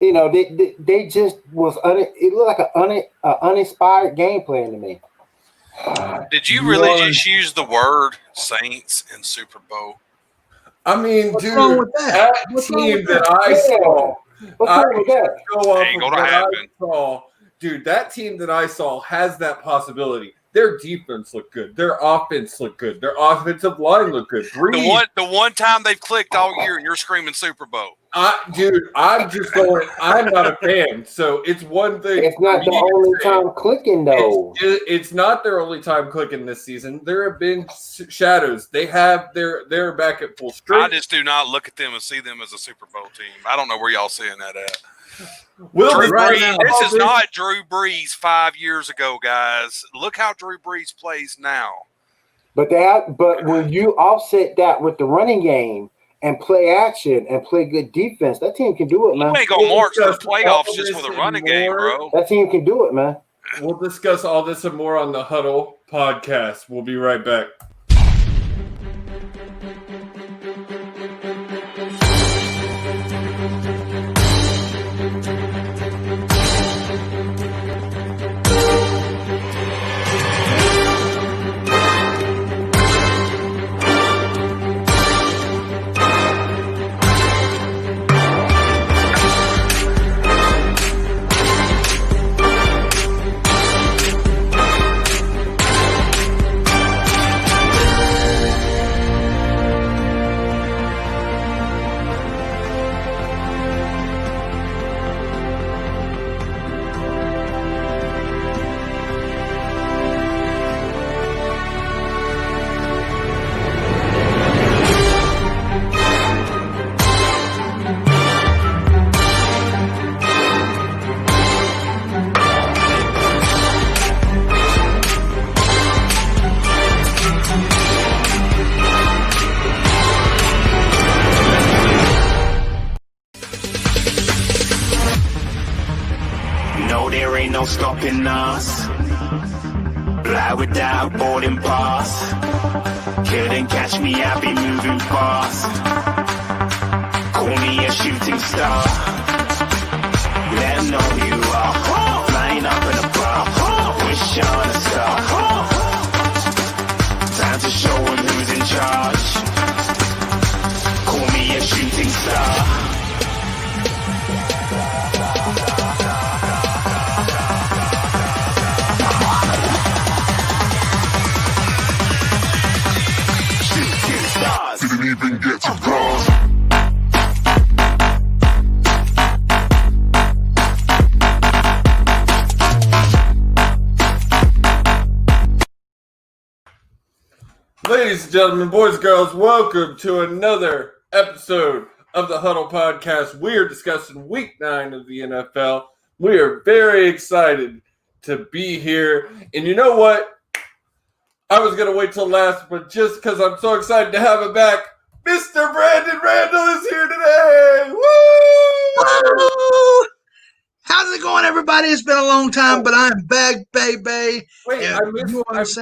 They just was it looked like an uninspired game plan to me. Did you really just use the word Saints in Super Bowl? I mean, What's dude, wrong with that? that team that I saw, What's wrong with that? Go off Ain't of gonna what happen. I saw. Dude, that team that I saw has that possibility. Their defense looked good. Their offense looked good. Their offensive line looked good. The one time they've clicked all year, you're screaming Super Bowl. Dude, I'm just going. I'm not a fan, so it's one thing. It's not the only time clicking, though. It's not their only time clicking this season. There have been shadows. They have they're back at full strength. I just do not look at them and see them as a Super Bowl team. I don't know where y'all seeing that at. This is not Drew Brees 5 years ago, guys. Look how Drew Brees plays now. But when you offset that with the running game and play action and play good defense, that team can do it, man. You ain't gonna march the playoffs just with a running game, bro. That team can do it, man. We'll discuss all this and more on the Huddle podcast. We'll be right back. Stopping us, fly without boarding pass. Couldn't catch me, I'll be moving fast. Call me a shooting star. Let them know who you are. Flying up in a bar, wish on a star. Time to show them who's in charge. Call me a shooting star. Didn't even get to cross. Ladies and gentlemen, boys and girls, welcome to another episode of the Huddle podcast. We are discussing Week 9 of the NFL. We are very excited to be here. And you know what? I was going to wait till last, but just because I'm so excited to have him back, Mr. Brandon Randell is here today. Woo! How's it going, everybody? It's been a long time, but I'm back, baby. Wait, I mispronounced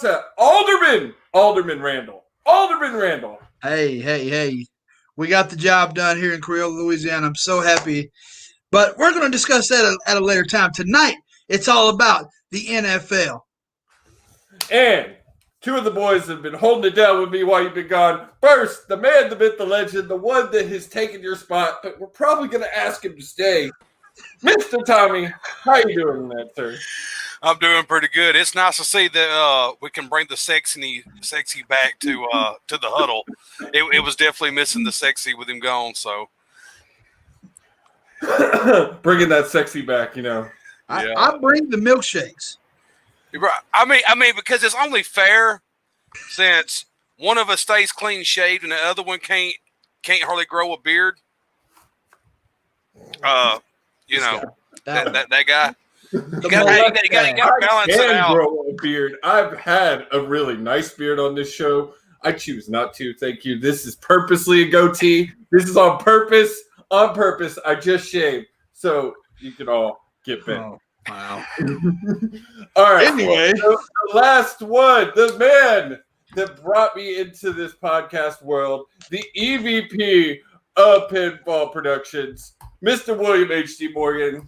that. Alderman Randell. Alderman Randell. Hey. We got the job done here in Creole, Louisiana. I'm so happy. But we're going to discuss that at a later time. Tonight, it's all about the NFL. And two of the boys have been holding it down with me while you've been gone. First, the man, the myth, the legend, the one that has taken your spot, but we're probably going to ask him to stay. Mr. Tommy, how you doing that, sir? I'm doing pretty good. It's nice to see that we can bring the sexy back to the Huddle. It was definitely missing the sexy with him gone, so. Bringing that sexy back, you know. Yeah. I bring the milkshakes. I mean, because it's only fair since one of us stays clean shaved and the other one can't hardly grow a beard. That guy. You got to balance it out. Grow a beard. I've had a really nice beard on this show. I choose not to. Thank you. This is purposely a goatee. This is on purpose. On purpose. I just shaved so you can all get bent. Oh, wow. All right. Anyway, so the last one, the man that brought me into this podcast world, the EVP of Pinfall Productions, Mr. William H.D. Morgan.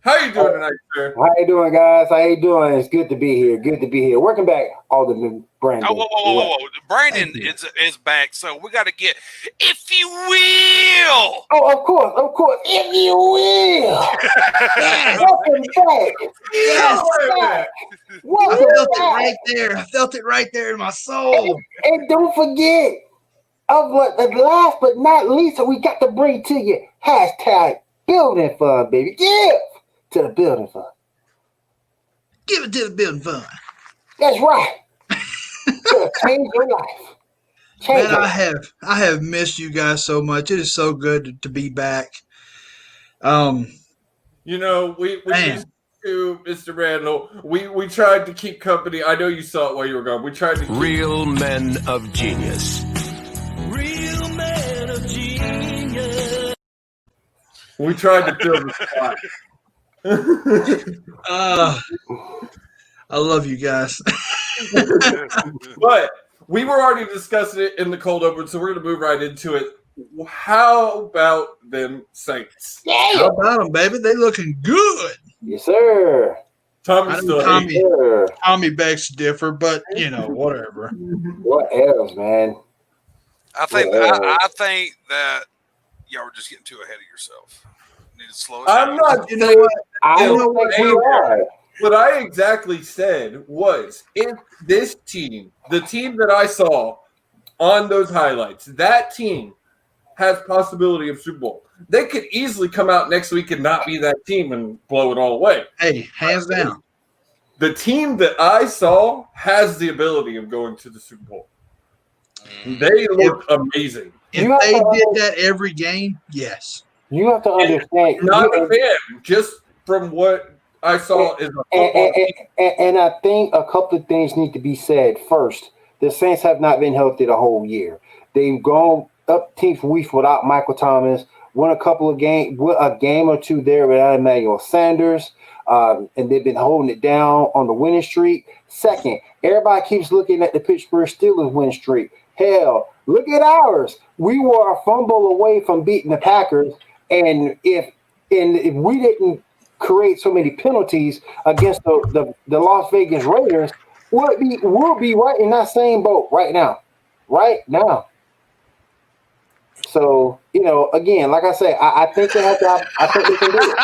How you doing tonight, sir? How you doing, guys? How you doing? It's good to be here. Good to be here. Welcome back, Alderman Brandon. Oh, whoa. Brandon is back, so we got to get, if you will. Oh, of course. If you will. Welcome back. Yes. Welcome I felt back. it right there. I felt it right there in my soul. And don't forget, last but not least, we got to bring to you hashtag building fund, baby. Give to the building fund. Give it to the building fund. That's right. To change your life. Man, I have missed you guys so much. It is so good to be back. You know, we used to, Mr. Randall, we tried to keep company. I know you saw it while you were gone. We tried to keep Real men of genius. We tried to fill the spot. I love you guys. But we were already discussing it in the cold open, so we're going to move right into it. How about them Saints? How about them, baby? They looking good. Yes, sir. Tommy's still Tommy begs to differ, but whatever. What else, man? I think that y'all were just getting too ahead of yourself. You need to slow it down. I'm not. You know what? I don't think we are. What I exactly said was, if this team, the team that I saw on those highlights, that team has possibility of Super Bowl. They could easily come out next week and not be that team and blow it all away. Hey, hands down. The team that I saw has the ability of going to the Super Bowl. They look amazing. If they did that every game, yes. You have to understand. Not a fan, just from what I saw is a football team. And I think a couple of things need to be said. First, the Saints have not been healthy the whole year. They've gone up teams week without Michael Thomas, won a couple of games, a game or two there without Emmanuel Sanders, and they've been holding it down on the winning streak. Second, everybody keeps looking at the Pittsburgh Steelers winning streak. Hell, look at ours. We were a fumble away from beating the Packers, and if we didn't create so many penalties against the Las Vegas Raiders, we'll be right in that same boat right now. So, again, like I say, I think they have to. I think they can do it.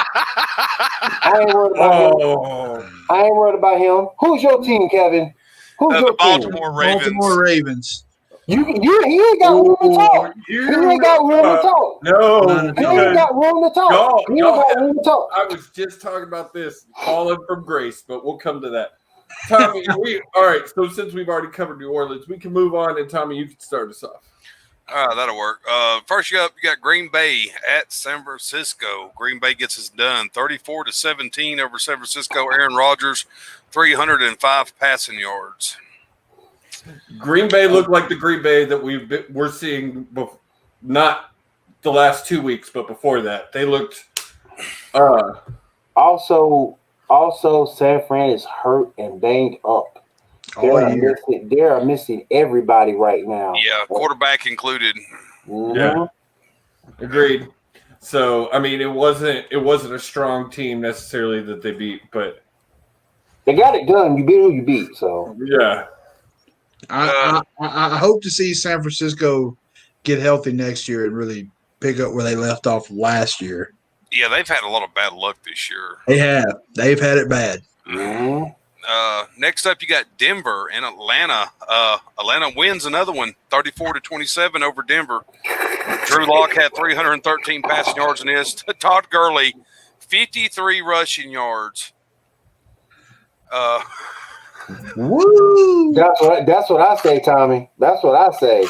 I ain't worried about him. I ain't worried about him. Who's your team, Kevin? Who's your the Baltimore team? Ravens. Baltimore Ravens. He ain't got room to talk. He ain't got room to talk. No, He ain't got room to talk. He ain't got room to talk. I was just talking about this, falling from grace, but we'll come to that. Tommy, all right, so since we've already covered New Orleans, we can move on, and Tommy, you can start us off. That'll work. First up, you got Green Bay at San Francisco. Green Bay gets it done, 34-17 over San Francisco. Aaron Rodgers, 305 passing yards. Green Bay looked like the Green Bay that we're seeing, not the last 2 weeks, but before that. They looked. Also, San Fran is hurt and banged up. They are missing everybody right now. Yeah, quarterback included. Mm-hmm. Yeah, agreed. So, I mean, it wasn't a strong team necessarily that they beat, but they got it done. You beat who you beat. So yeah. I hope to see San Francisco get healthy next year and really pick up where they left off last year. Yeah, they've had a lot of bad luck this year. They have. They've had it bad. mm-hmm. Next up, you got Denver and Atlanta. Atlanta wins another one, 34-27 over Denver. Drew Lock had 313 passing yards in this. Todd Gurley, 53 rushing yards. Woo! That's what I say, Tommy. That's what I say.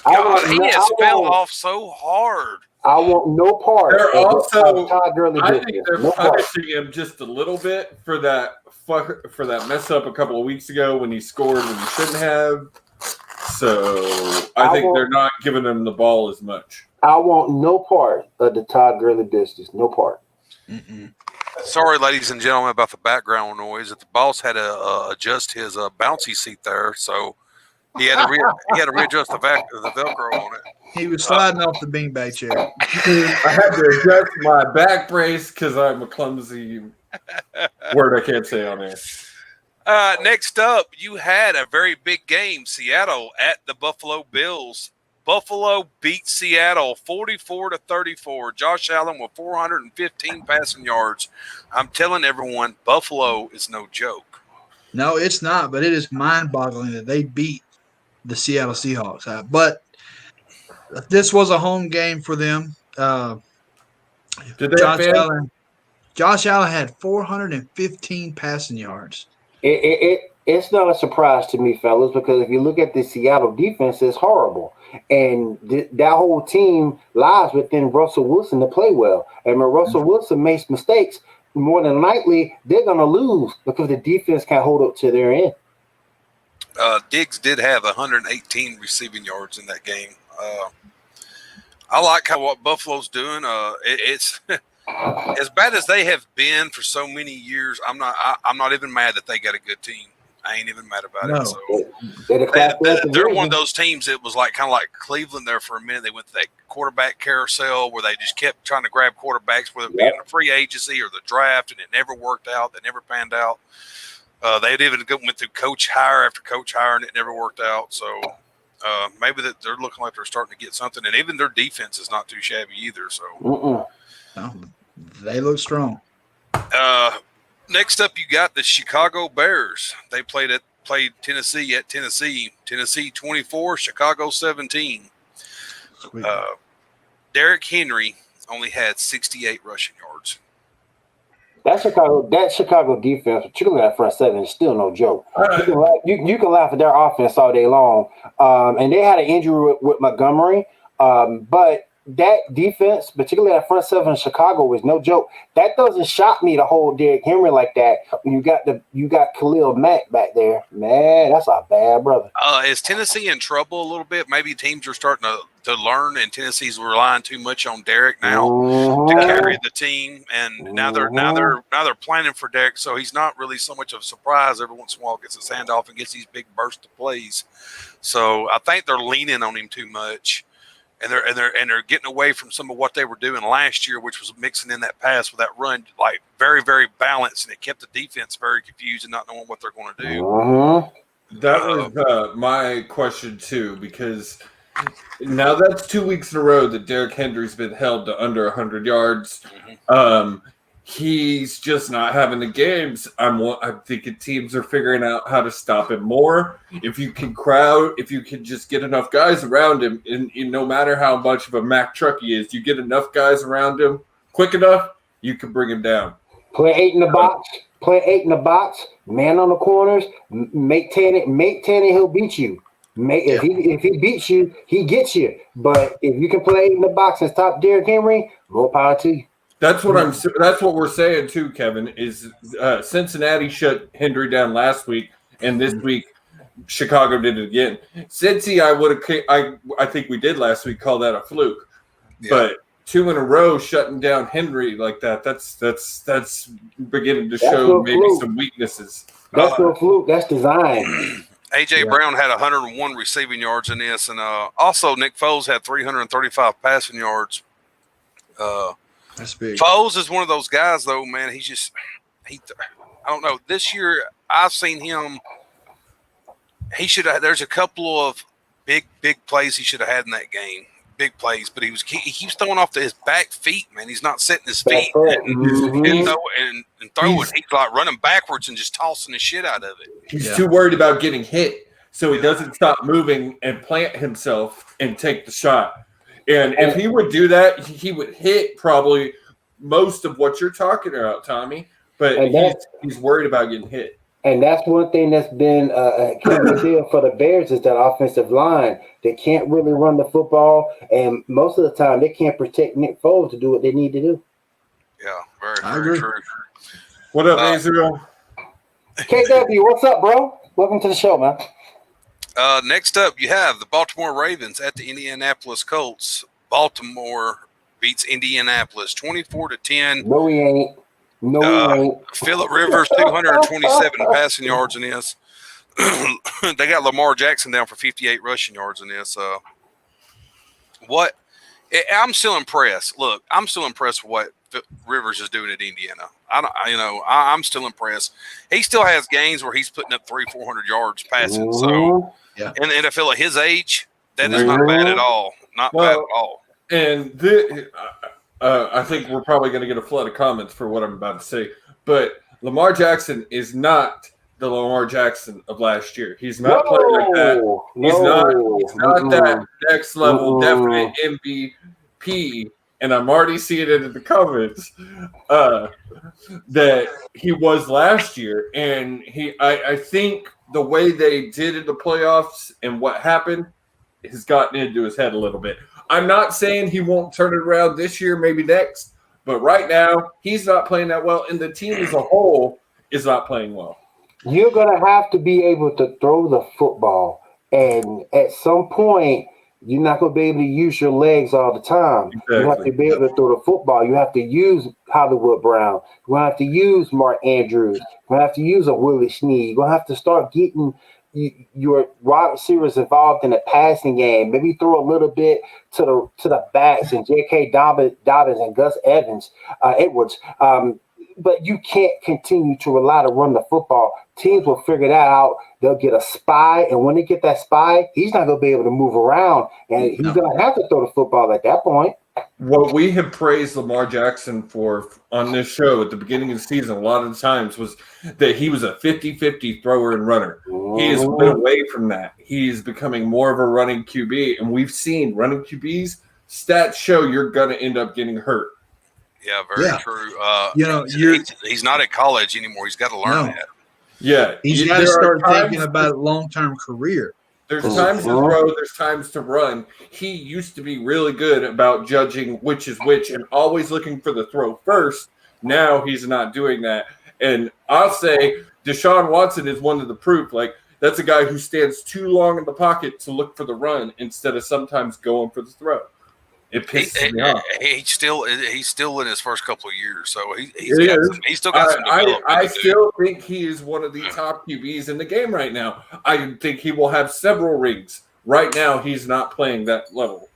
God, he has fell off so hard. I want no part. They're also. Todd Gurley. I think they're punishing him just a little bit for that mess up a couple of weeks ago when he scored when he shouldn't have. So I think they're not giving him the ball as much. I want no part of the Todd Gurley business. No part. Mm-mm. Sorry, ladies and gentlemen, about the background noise. If the boss had to adjust his bouncy seat there, so He had to readjust the Velcro on it. He was sliding off the beanbag chair. I had to adjust my back brace because I'm a clumsy word I can't say on there. Next up, you had a very big game. Seattle at the Buffalo Bills. Buffalo beat Seattle 44-34. Josh Allen with 415 passing yards. I'm telling everyone, Buffalo is no joke. No, it's not, but it is mind-boggling that they beat the Seattle Seahawks. But this was a home game for them. Did they have fans? Josh Allen had 415 passing yards. It's not a surprise to me, fellas, because if you look at the Seattle defense, it's horrible. And that whole team lies within Russell Wilson to play well. And when Russell Wilson makes mistakes, more than likely, they're going to lose because the defense can't hold up to their end. Diggs did have 118 receiving yards in that game. I like what Buffalo's doing. It's as bad as they have been for so many years. I'm not even mad that they got a good team. I ain't even mad about it. So they're one of those teams that was kind of like Cleveland there for a minute. They went to that quarterback carousel where they just kept trying to grab quarterbacks, whether it be in the free agency or the draft, and it never worked out. They never panned out. They even went through coach hire after coach hire, and it never worked out. So maybe that they're looking like they're starting to get something, and even their defense is not too shabby either. So no, they look strong. Next up, you got the Chicago Bears. They played Tennessee at Tennessee. Tennessee 24, Chicago 17. Derrick Henry only had 68 rushing yards. That Chicago defense, particularly that front seven, is still no joke. You can laugh at their offense all day long. And they had an injury with Montgomery, but that defense, particularly that front seven in Chicago, was no joke. That doesn't shock me to hold Derrick Henry like that. When you got Khalil Mack back there, man, that's a bad brother. Is Tennessee in trouble a little bit? Maybe teams are starting to learn, and Tennessee's relying too much on Derrick now to carry the team, and now they're planning for Derrick, so he's not really so much of a surprise. Every once in a while, gets his hand off and gets these big bursts of plays. So I think they're leaning on him too much. And they're getting away from some of what they were doing last year, which was mixing in that pass with that run, like very, very balanced, and it kept the defense very confused and not knowing what they're going to do. That was my question too, because now that's 2 weeks in a row that Derrick Henry's been held to under 100 yards. He's just not having the games. I'm thinking teams are figuring out how to stop him more. If you can just get enough guys around him, and no matter how much of a Mack truck he is, you get enough guys around him quick enough, you can bring him down. Play 8 in the box. Man on the corners. Make Tanny. He'll beat you. If he beats you, he gets you. But if you can play 8 in the box and stop Derrick Henry, more power to you. That's what we're saying too, Kevin. Is Cincinnati shut Henry down last week, and this week Chicago did it again. Cincy, I think we did last week call that a fluke, but 2 in a row shutting down Henry like that's beginning to show maybe some weaknesses. That's no fluke. That's design. A.J. Brown had 101 receiving yards in this, and also Nick Foles had 335 passing yards. That's big. Foles is one of those guys, though, man. I don't know. This year, I've seen him. There's a couple of big plays he should have had in that game. Big plays, but he keeps throwing off to his back feet, man. He's not setting his feet and throwing. He's like running backwards and just tossing the shit out of it. He's too worried about getting hit, so he doesn't stop moving and plant himself and take the shot. And if he would do that, he would hit probably most of what you're talking about, Tommy. But he's worried about getting hit. And that's one thing that's been a key deal for the Bears is that offensive line. They can't really run the football, and most of the time they can't protect Nick Foles to do what they need to do. Yeah, very true. What up, Israel? KW, what's up, bro? Welcome to the show, man. Next up, you have the Baltimore Ravens at the Indianapolis Colts. Baltimore beats Indianapolis 24-10. No, he ain't. Phillip Rivers, 227 passing yards in this. they got Lamar Jackson down for 58 rushing yards in this. I'm still impressed. Look, I'm still impressed with what Rivers is doing at Indiana. I'm still impressed. He still has games where he's putting up 300-400 yards passing. So, yeah, in the NFL at his age, that is not bad at all. Not bad at all. And I think we're probably going to get a flood of comments for what I'm about to say. But Lamar Jackson is not the Lamar Jackson of last year. He's not playing like that. He's not that next level definite MVP. And I'm already seeing it in the comments that he was last year. And I think the way they did in the playoffs and what happened has gotten into his head a little bit. I'm not saying he won't turn it around this year, maybe next. But right now, he's not playing that well. And the team as a whole is not playing well. You're going to have to be able to throw the football. And at some point, you're not going to be able to use your legs all the time. Exactly. You have to be able to throw the football. You have to use Hollywood Brown. You're going to have to use Mark Andrews. You're going to have to use a Willie Snead. You're going to have to start getting your wide receivers involved in the passing game. Maybe throw a little bit to the backs and J.K. Dobbins and Gus Edwards. But you can't continue to rely to run the football. Teams will figure that out. They'll get a spy, and when they get that spy, he's not going to be able to move around, and he's going to have to throw the football at that point. What we have praised Lamar Jackson for on this show at the beginning of the season a lot of the times was that he was a 50-50 thrower and runner. He has been away from that. He's becoming more of a running QB, and we've seen running QBs, stats show you're going to end up getting hurt. Yeah, very true. He's not at college anymore. He's got to learn that. Yeah. He's got to start thinking about a long-term career. There's times to throw, there's times to run. He used to be really good about judging which is which and always looking for the throw first. Now he's not doing that. And I'll say Deshaun Watson is one of the proof. Like, that's a guy who stands too long in the pocket to look for the run instead of sometimes going for the throw. It pisses me off. He's still in his first couple of years, so he's still got some development. I still think he is one of the top QBs in the game right now. I think he will have several rings. Right now, he's not playing that level.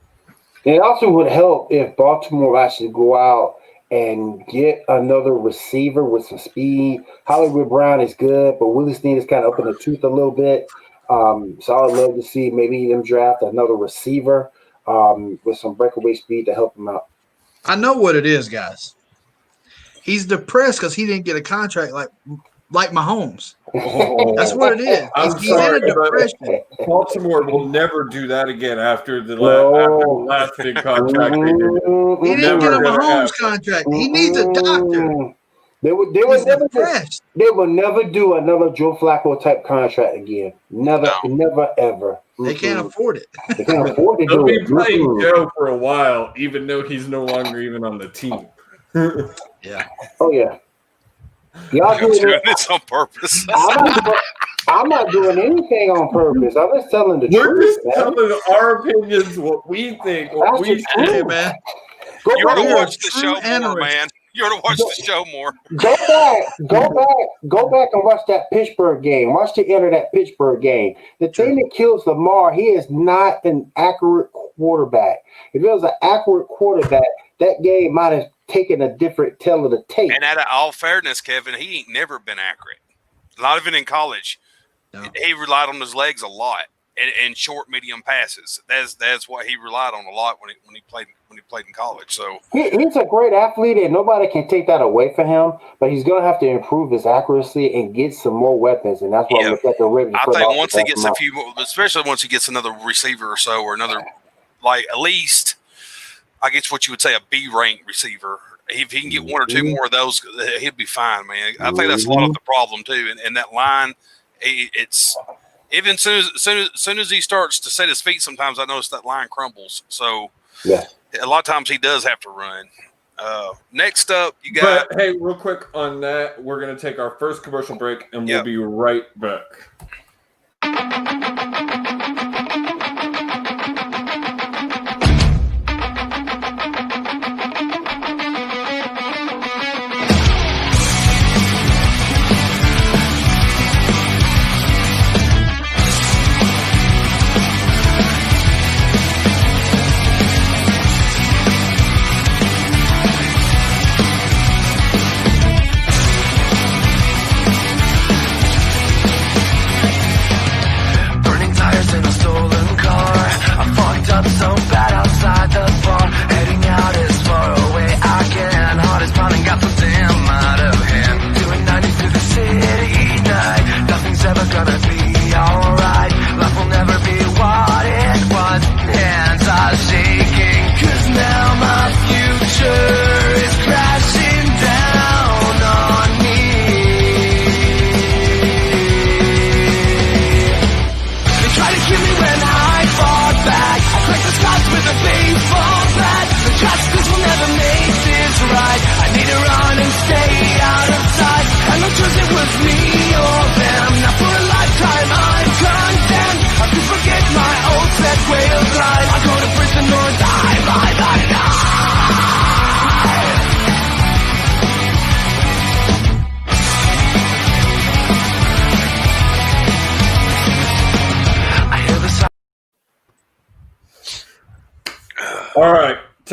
It also would help if Baltimore actually go out and get another receiver with some speed. Hollywood Brown is good, but Willie Snead is kind of up in the tooth a little bit. So I'd love to see maybe them draft another receiver with some breakaway speed to help him out. I know what it is, guys. He's depressed because he didn't get a contract like Mahomes. Oh, that's what it is. He's in a depression. Baltimore will never do that again after the last big contract they did. He didn't get a Mahomes contract. He needs a doctor. They will never do another Joe Flacco type contract again. Never, ever. They can't afford it. They can't afford to They'll do be playing Joe for a while, even though he's no longer even on the team. Yeah. Oh yeah. Y'all doing this on purpose. I'm not doing anything on purpose. I'm just telling the We're truth. We're just telling our opinions, what we think, what we say. Hey, man. You ought to watch the show more, man. You ought to watch the show more. Go back and watch that Pittsburgh game. Watch the end of that Pittsburgh game. The thing that kills Lamar, he is not an accurate quarterback. If it was an accurate quarterback, that game might have taken a different tell of the tape. And out of all fairness, Kevin, he ain't never been accurate. Not even in college. No. He relied on his legs a lot and short, medium passes. That's what he relied on a lot when he played in college. So he's a great athlete, and nobody can take that away from him. But he's going to have to improve his accuracy and get some more weapons, and that's what I'm looking at the Ravens. I think once he gets a few, especially once he gets another receiver or so, or another, like at least, I guess what you would say a B-ranked receiver. If he can get one or two more of those, he'll be fine, man. I think that's a lot of the problem too. And that line, it's even soon as he starts to set his feet, sometimes I notice that line crumbles. So a lot of times he does have to run. Next up, you got. But hey, real quick on that, we're gonna take our first commercial break, and we'll be right back.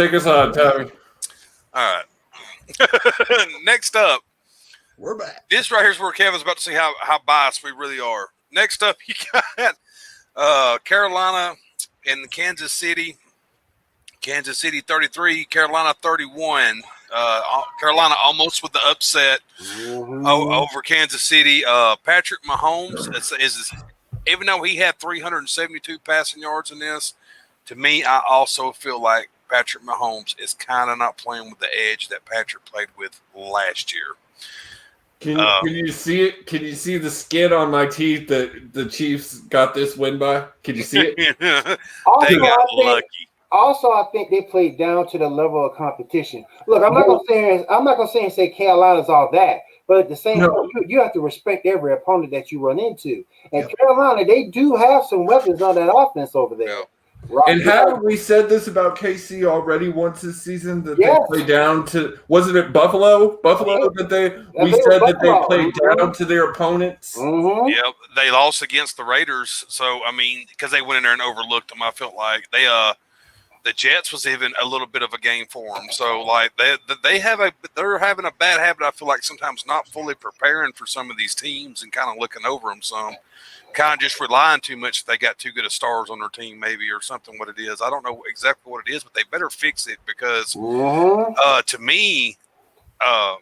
Take us on, Tommy. All right. Next up, We're back. this right here is where Kevin's about to see how biased we really are. Next up, you got Carolina and Kansas City. Kansas City 33, Carolina 31. Carolina almost with the upset over Kansas City. Patrick Mahomes is even though he had 372 passing yards in this, to me, I also feel like Patrick Mahomes is kind of not playing with the edge that Patrick played with last year. Can you see it? Can you see the skin on my teeth that the Chiefs got this win by? Can you see it? They got lucky. Also, I think they played down to the level of competition. Look, I'm not gonna say Carolina's all that, but at the same time, you have to respect every opponent that you run into. And Carolina, they do have some weapons on that offense over there. Yeah. Right. And haven't we said this about KC already once this season that they play down to? Wasn't it Buffalo? That we said that they played down to their opponents. Mm-hmm. Yeah, they lost against the Raiders. So I mean, because they went in there and overlooked them, I felt like the Jets was even a little bit of a game for them. So like they're having a bad habit. I feel like sometimes not fully preparing for some of these teams and kind of looking over them some. Kind of just relying too much. They got too good of stars on their team, maybe, or something. What it is, I don't know exactly what it is, but they better fix it because, to me, I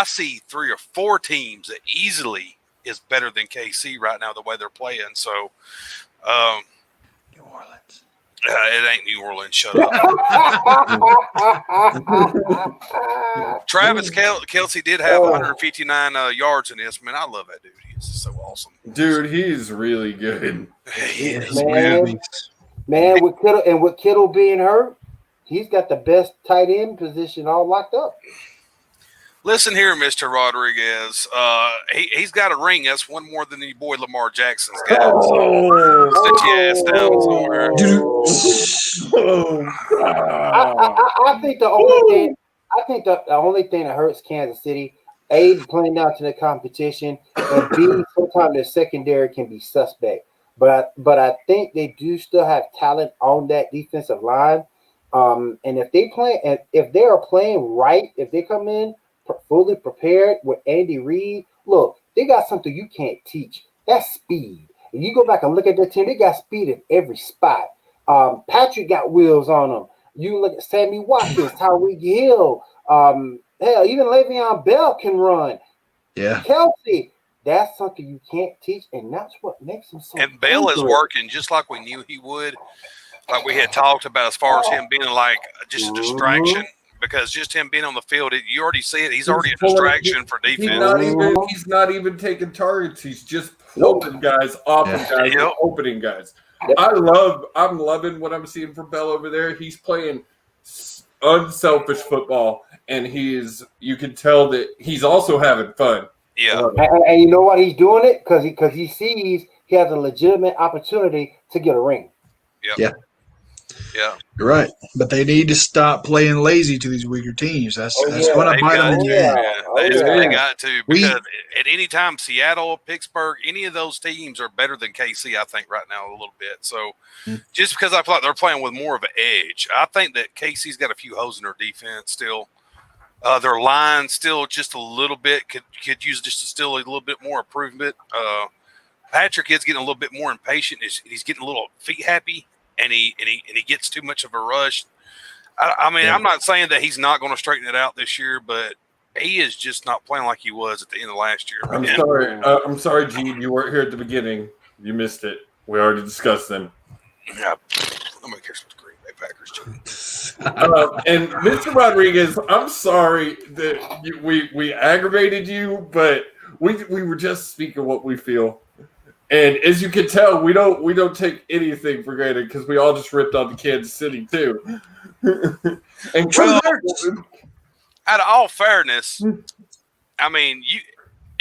see 3 or 4 teams that easily is better than KC right now the way they're playing. So, New Orleans. It ain't New Orleans. Shut up. Travis Kelce did have 159 yards in this. Man, I love that dude. He's so awesome. Dude, he's really good. He is. Man, with Kittle being hurt, he's got the best tight end position all locked up. Listen here, Mr. Rodriguez. He's got a ring. That's one more than the boy Lamar Jackson's got. So sit your ass down somewhere. I think the only thing that hurts Kansas City, A, playing down to the competition, and B, sometimes their secondary can be suspect. But I think they do still have talent on that defensive line. And if they are playing right, if they come in fully prepared with Andy Reid, look, they got something you can't teach. That's speed. If you go back and look at their team, they got speed in every spot. Patrick got wheels on them. You look at Sammy Watkins, Tyreek Hill. Hell, even Le'Veon Bell can run. Yeah. Kelce, that's something you can't teach, and that's what makes him so. And Bell is working just like we knew he would. Like we had talked about as far as him being like just a distraction. Because just him being on the field, you already see it. He's already a distraction for defense. He's not even taking targets. He's just open guys, opening guys. I'm loving what I'm seeing from Bell over there. He's playing unselfish football, and you can tell that he's also having fun. Yeah. And you know what? He's doing it because he sees he has a legitimate opportunity to get a ring. Yep. Yeah. Yeah. You're right. But they need to stop playing lazy to these weaker teams. That's what I'm fighting. They got to, because at any time Seattle, Pittsburgh, any of those teams are better than KC, I think, right now a little bit. So just because I feel like they're playing with more of an edge, I think that KC's got a few holes in their defense still. Their line still just a little bit could use just a little bit more improvement. Patrick is getting a little bit more impatient. He's getting a little feet happy. And he gets too much of a rush. I mean, I'm not saying that he's not going to straighten it out this year, but he is just not playing like he was at the end of last year. I'm sorry, Gene. You weren't here at the beginning. You missed it. We already discussed them. Yeah, nobody cares about the Green Bay Packers. And Mr. Rodriguez, I'm sorry that we aggravated you, but we were just speaking what we feel. And as you can tell, we don't take anything for granted because we all just ripped on the Kansas City too. And out of all fairness, I mean,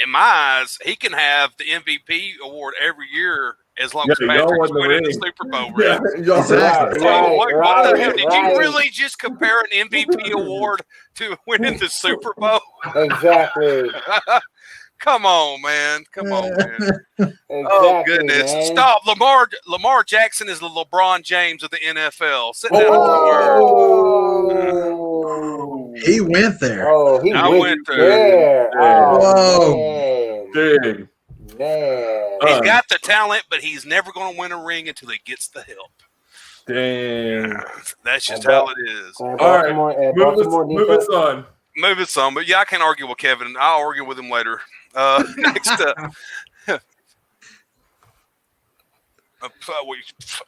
in my eyes, he can have the MVP award every year as long as Patrick's winning the Super Bowl ring. Yeah, exactly. What the hell? Did you really just compare an MVP award to winning the Super Bowl? Exactly. Come on, man. Exactly, Oh goodness! man. Stop. Lamar Jackson is the LeBron James of the NFL. Sit down somewhere. Oh, He went there. oh, he I went went there. Oh, man. Dang. Man. He's got the talent, but he's never going to win a ring until he gets the help. Dang. That's just how it is. And All right. Baltimore Move us on. Move it some, but yeah, I can't argue with Kevin. I'll argue with him later. Next up.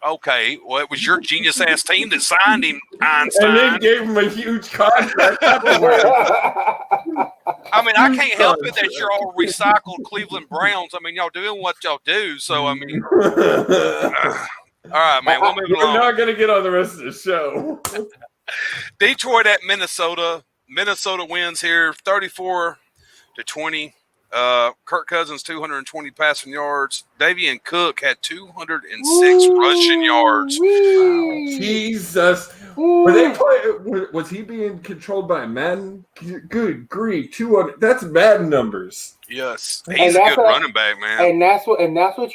Okay, well, it was your genius ass team that signed him, Einstein. And then gave him a huge contract. I mean, I can't help it that you're all recycled Cleveland Browns. I mean, y'all doing what y'all do. So, I mean, all right, man, we'll move We're along. not going to get on the rest of the show. Detroit at Minnesota. Minnesota wins here 34-20. Kirk Cousins 220 passing yards. Davian Cook had 206 rushing yards. Jesus. Were they playing? Was he being controlled by Madden? Good grief, 200. That's Madden numbers. Yes, he's a good running back, man. And that's what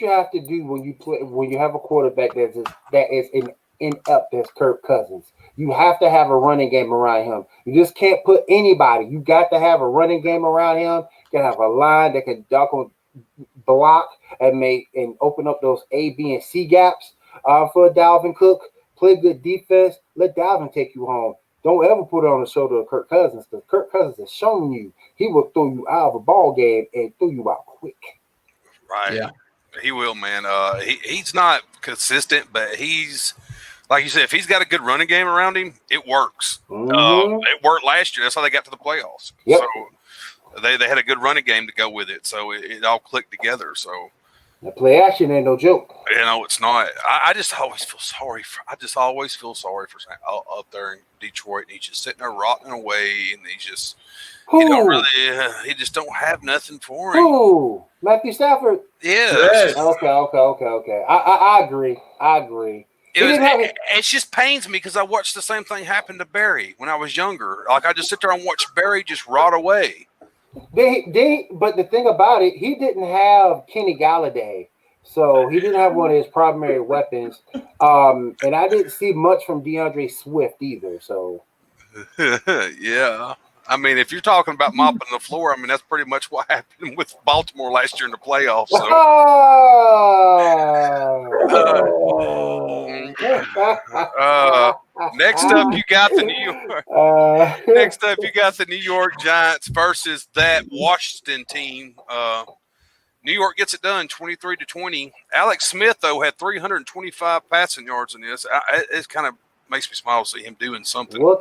you have to do when you have a quarterback that is inept as Kirk Cousins. You have to have a running game around him. You just can't put anybody. You got to have a running game around him. You got to have a line that can duck on, block and open up those A, B, and C gaps for Dalvin Cook. Play good defense. Let Dalvin take you home. Don't ever put it on the shoulder of Kirk Cousins, because Kirk Cousins has shown you he will throw you out of a ball game and throw you out quick. Right. Yeah. He will, man. He's not consistent, but he's, like you said, if he's got a good running game around him, it works. Mm-hmm. It worked last year. That's how they got to the playoffs. Yep. So they had a good running game to go with it. So it all clicked together. So The play action ain't no joke. it's not. I just always feel sorry for. I just always feel sorry for up there in Detroit. And he's just sitting there rotting away, and he's just he don't really. He just don't have nothing for him. Who? Matthew Stafford? Yeah. Okay. I agree. It just pains me because I watched the same thing happen to Barry when I was younger. Like I just sit there and watch Barry just rot away. But the thing about it, he didn't have Kenny Galladay, so he didn't have one of his primary weapons. And I didn't see much from DeAndre Swift either. So Yeah. I mean, if you're talking about mopping the floor, I mean, that's pretty much what happened with Baltimore last year in the playoffs. So. Next up, you got the New York. Next up, you got the New York Giants versus that Washington team. New York gets it done, 23-20. Alex Smith, though, had 325 passing yards in this. It kind of makes me smile to see him doing something. I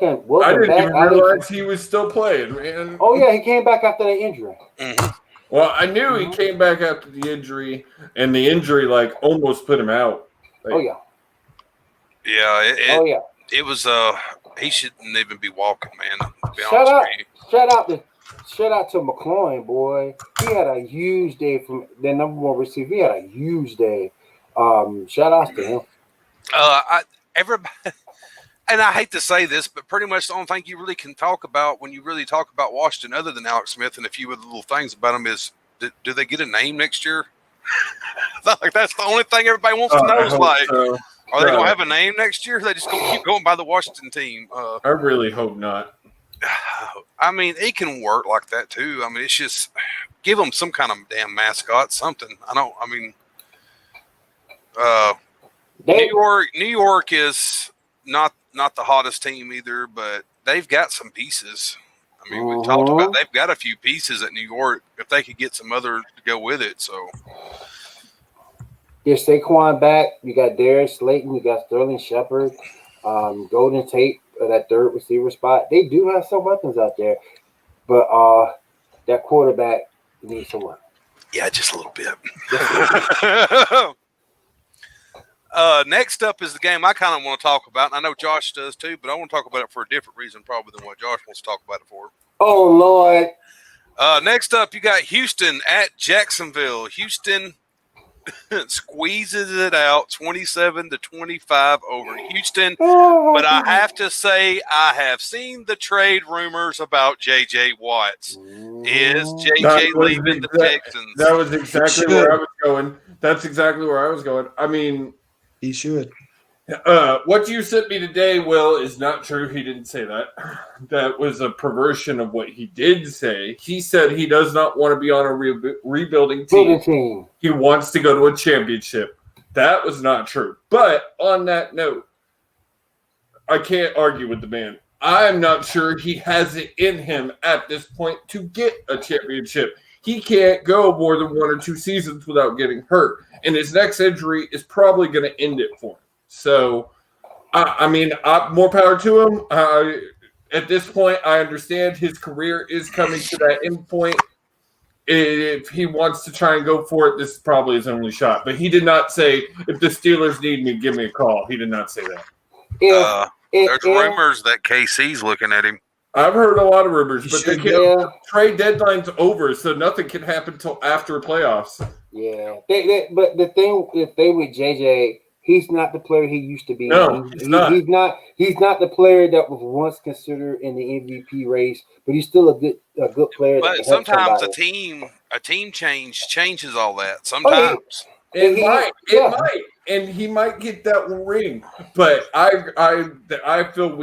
didn't even realize he was still playing, man. Oh, yeah, he came back after that injury. Mm-hmm. Well, I knew he came back after the injury, and the injury, almost put him out. Yeah. Yeah. It was, he shouldn't even be walking, man, to be Shout honest with you. Shout out to McLaurin, boy. He had a huge day from the number one receiver. He had a huge day. Shout out to him. Everybody, and I hate to say this, but pretty much the only thing you really can talk about when you really talk about Washington, other than Alex Smith and a few other little things about him, is do they get a name next year? That's the only thing everybody wants to know. Is So. Are they going to have a name next year? Or are they just going to keep going by the Washington team? I really hope not. I mean, it can work like that too. I mean, it's just give them some kind of damn mascot, something. New York is not the hottest team either, but they've got some pieces. I mean, we talked about they've got a few pieces at New York if they could get some other to go with it. So. Get Saquon back. You got Darius Slayton. You got Sterling Shepard, Golden Tate at that third receiver spot. They do have some weapons out there, but that quarterback needs some work. Yeah, just a little bit. Next up is the game I kind of want to talk about, and I know Josh does too, but I want to talk about it for a different reason probably than what Josh wants to talk about it for. Oh, Lord. Next up, you got Houston at Jacksonville. Houston squeezes it out 27-25 over Houston. But I have to say, I have seen the trade rumors about J.J. Watts. Is J.J. leaving the Texans? That was exactly where I was going. That's exactly where I was going. I mean, he should. What you sent me today, Will, is not true. He didn't say that. That was a perversion of what he did say. He said he does not want to be on a rebuilding team. He wants to go to a championship. That was not true. But on that note, I can't argue with the man. I'm not sure he has it in him at this point to get a championship. He can't go more than 1 or 2 seasons without getting hurt. And his next injury is probably going to end it for him. So, I mean, more power to him. At this point, I understand his career is coming to that end point. If he wants to try and go for it, this is probably his only shot. But he did not say, if the Steelers need me, give me a call. He did not say that. There's rumors that KC's looking at him. I've heard a lot of rumors, but trade deadline's over, so nothing can happen until after playoffs. Yeah. But the thing with JJ, he's not the player he used to be. No, he's not. He's not the player that was once considered in the MVP race, but he's still a good player. But sometimes a team changes all that. Sometimes it might, and he might get that ring. But I feel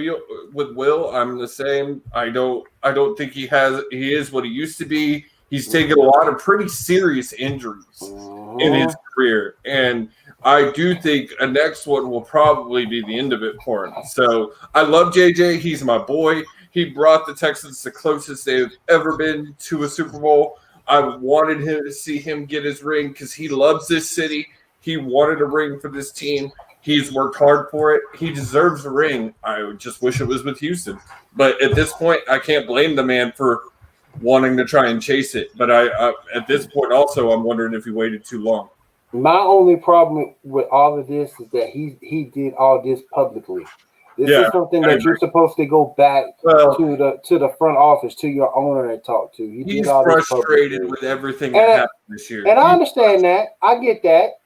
with Will, I'm the same. I don't think he is what he used to be. He's taken a lot of pretty serious injuries in his career, and I do think a next one will probably be the end of it for him. So I love JJ. He's my boy. He brought the Texans the closest they've ever been to a Super Bowl. I wanted him to see him get his ring because he loves this city. He wanted a ring for this team. He's worked hard for it. He deserves a ring. I just wish it was with Houston. But at this point, I can't blame the man for wanting to try and chase it. But I at this point also, I'm wondering if he waited too long. My only problem with all of this is that he did all this publicly. This is something that you're supposed to go back to the front office, to your owner, and talk to. He's frustrated with everything that happened this year. And I understand that. I get that.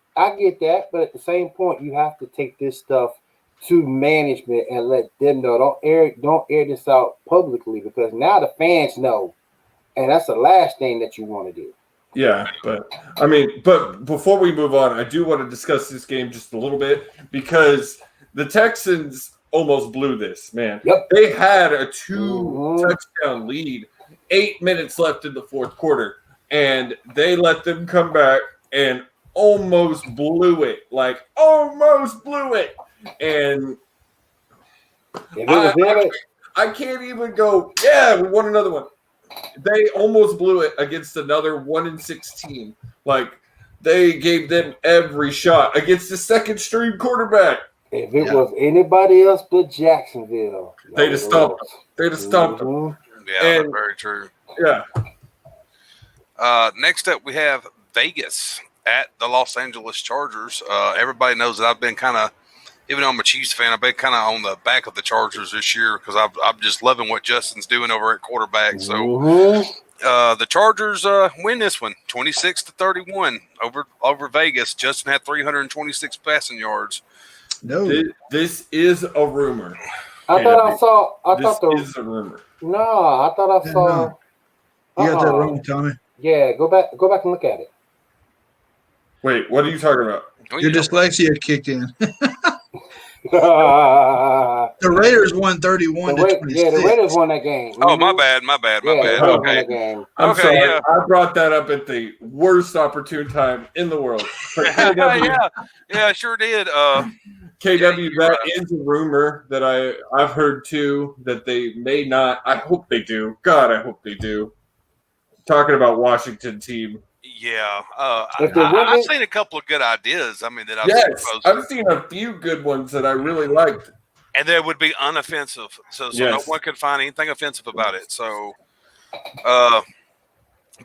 But at the same point, you have to take this stuff to management and let them know. Don't air this out publicly, because now the fans know, and that's the last thing that you want to do. Yeah, but before we move on, I do want to discuss this game just a little bit, because the Texans almost blew this, man. Yep. They had a 2-touchdown lead, 8 minutes left in the fourth quarter, and they let them come back and almost blew it. And I can't even go, we won another one. They almost blew it against another 1-6 team. They gave them every shot against the second-string quarterback. If it was anybody else but Jacksonville, they'd have stopped them. Yeah, that's very true. Yeah. Next up, we have Vegas at the Los Angeles Chargers. Everybody knows that I've been kind of, even though I'm a Chiefs fan, I've been kind of on the back of the Chargers this year because I'm just loving what Justin's doing over at quarterback. So the Chargers win this one, 26-31 over Vegas. Justin had 326 passing yards. No, this is a rumor. I thought this is a rumor. No, I thought I saw. No. You got that wrong, Tommy. Yeah, go back and look at it. Wait, what are you talking about? Your dyslexia kicked in. The Raiders won 31-26. Yeah, the Raiders won that game. Oh, my bad. Okay. I'm sorry. Yeah. I brought that up at the worst opportune time in the world. Yeah, I sure did. KW, that is a rumor that I've heard too, that they may not. I hope they do. God, I hope they do. Talking about Washington team. Yeah, I've seen a couple of good ideas. I mean, that I've seen a few good ones that I really liked, and they would be unoffensive, so no one could find anything offensive about it. So,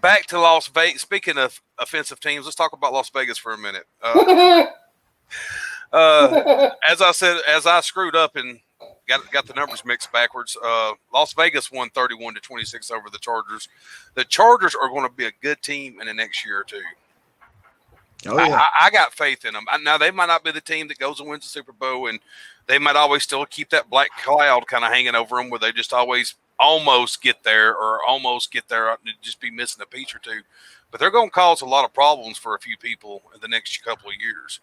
back to Las Vegas. Speaking of offensive teams, let's talk about Las Vegas for a minute. As I said, as I screwed up and got the numbers mixed backwards, Las Vegas won 31-26 over the Chargers. The Chargers are going to be a good team in the next year or two. Oh yeah. I got faith in them. Now they might not be the team that goes and wins the Super Bowl, and they might always still keep that black cloud kind of hanging over them, where they just always almost get there and just be missing a piece or two. But they're going to cause a lot of problems for a few people in the next couple of years,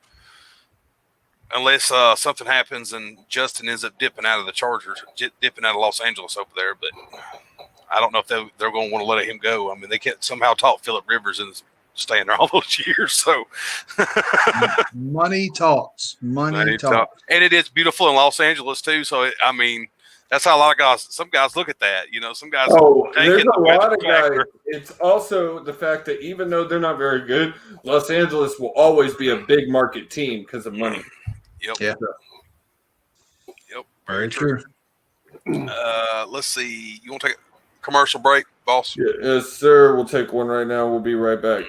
unless something happens and Justin ends up dipping out of the Chargers, dipping out of Los Angeles over there. But I don't know if they're going to want to let him go. I mean, they can't somehow talk Phillip Rivers into staying there all those years. So money talks. Money talks. And it is beautiful in Los Angeles too. So I mean, that's how a lot of some guys look at that. You know, some guys. There's a lot of guys. It's also the fact that even though they're not very good, Los Angeles will always be a big market team because of money. Yep. Yeah. Yep. Very true. Let's see. You want to take a commercial break, boss? Yes, sir. We'll take one right now. We'll be right back.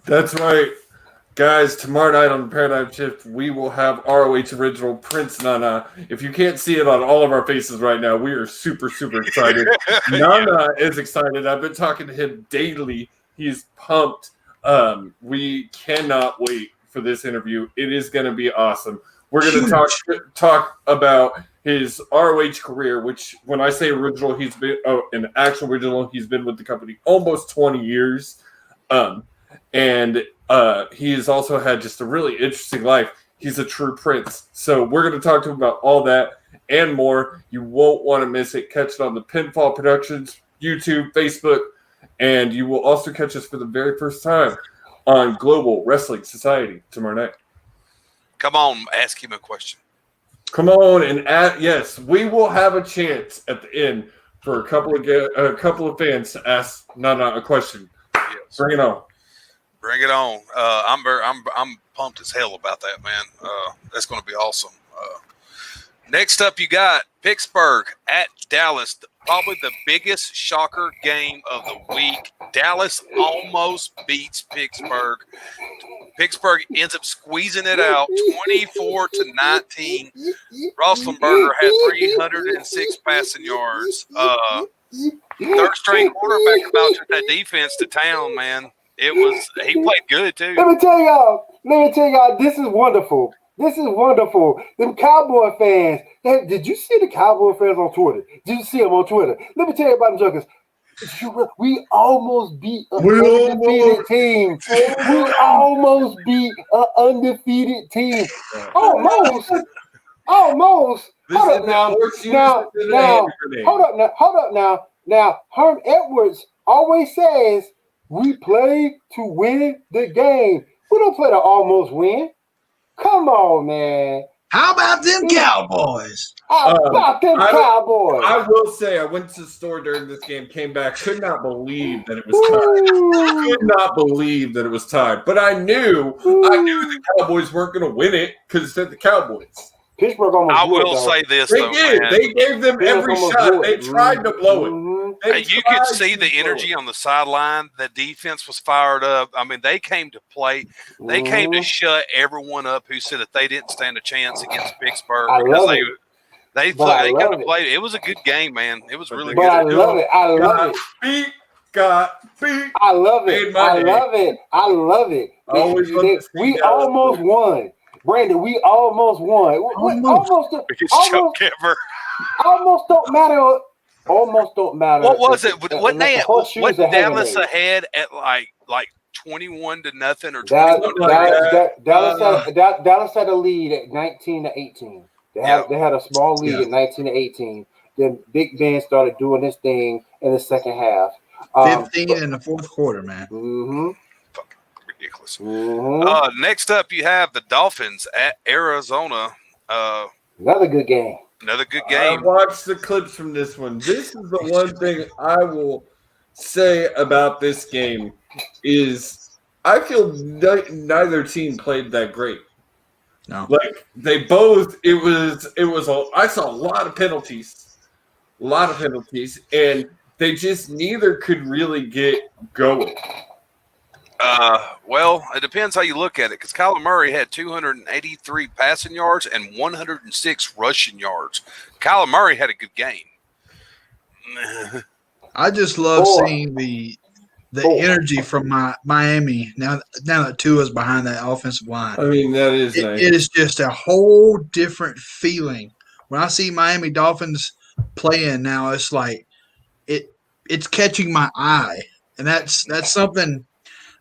That's right. Guys, tomorrow night on the Paradigm Shift, we will have ROH original Prince Nana. If you can't see it on all of our faces right now, we are super, super excited. Nana is excited. I've been talking to him daily. He's pumped. We cannot wait for this interview. It is going to be awesome. We're going to talk about his ROH career, which when I say original, he's been an actual original. He's been with the company almost 20 years. And he has also had just a really interesting life. He's a true prince. So we're going to talk to him about all that and more. You won't want to miss it. Catch it on the Pinfall Productions, YouTube, Facebook, and you will also catch us for the very first time on Global Wrestling Society tomorrow night. Come on, ask him a question. Come on and yes, we will have a chance at the end for a couple of fans to ask Nana a question. Yes. Bring it on. Bring it on. I'm pumped as hell about that, man. That's going to be awesome. Next up, you got Pittsburgh at Dallas. Probably the biggest shocker game of the week. Dallas almost beats Pittsburgh. Pittsburgh ends up squeezing it out 24-19. Roethlisberger had 306 passing yards. Third string quarterback about took that defense to town, man. He played good too. Let me tell y'all, this is wonderful. Them Cowboy fans, did you see the Cowboy fans on Twitter? Did you see them on Twitter? Let me tell you about them jokers. We almost beat an undefeated team. We almost beat an undefeated team. Almost. Hold up now. Now, Herm Edwards always says we play to win the game. We don't play to almost win. Come on, man. How about them Cowboys? How about them Cowboys? I will say I went to the store during this game, came back, could not believe that it was tied. Could not believe that it was tied. But I knew the Cowboys weren't going to win it because it said the Cowboys. Pittsburgh almost I blew it, will though. say this, They though, did. man. They gave them every almost shot. blew They it. tried to blow it. Mhm. You could see the energy on the sideline. The defense was fired up. I mean, they came to play. They came to shut everyone up who said that they didn't stand a chance against Pittsburgh I because love it. they But I could love have it. played. It was a good game, man. It was really But good. I love it. I love it. Got beat. I love it. Made my I day. love it. I love it. Always love to see We Dallas almost win. won. Brandon, we almost won. Because Chuck Kemper. Almost don't matter. Almost don't matter. What was it? Wasn't they? Horseshoes What are hanging Dallas there. ahead at like 21-0 or Dallas 21-0? Dallas had a lead at 19-18. They had a small lead at 19-18. Then Big Ben started doing his thing in the second half. 15 in the fourth quarter, man. Mm-hmm. Fucking ridiculous. Mm-hmm. Next up, you have the Dolphins at Arizona. Another good game. Another good I game. watched the clips from this one. This is the one thing I will say about this game is I feel neither team played that great. No. Like they both, I saw a lot of penalties, and they just neither could really get going. Well, it depends how you look at it because Kyler Murray had 283 passing yards and 106 rushing yards. Kyler Murray had a good game. I just love seeing the energy from Miami now that Tua's behind that offensive line. I mean, that is nice. It is just a whole different feeling. When I see Miami Dolphins playing now, it's like it's catching my eye. And that's something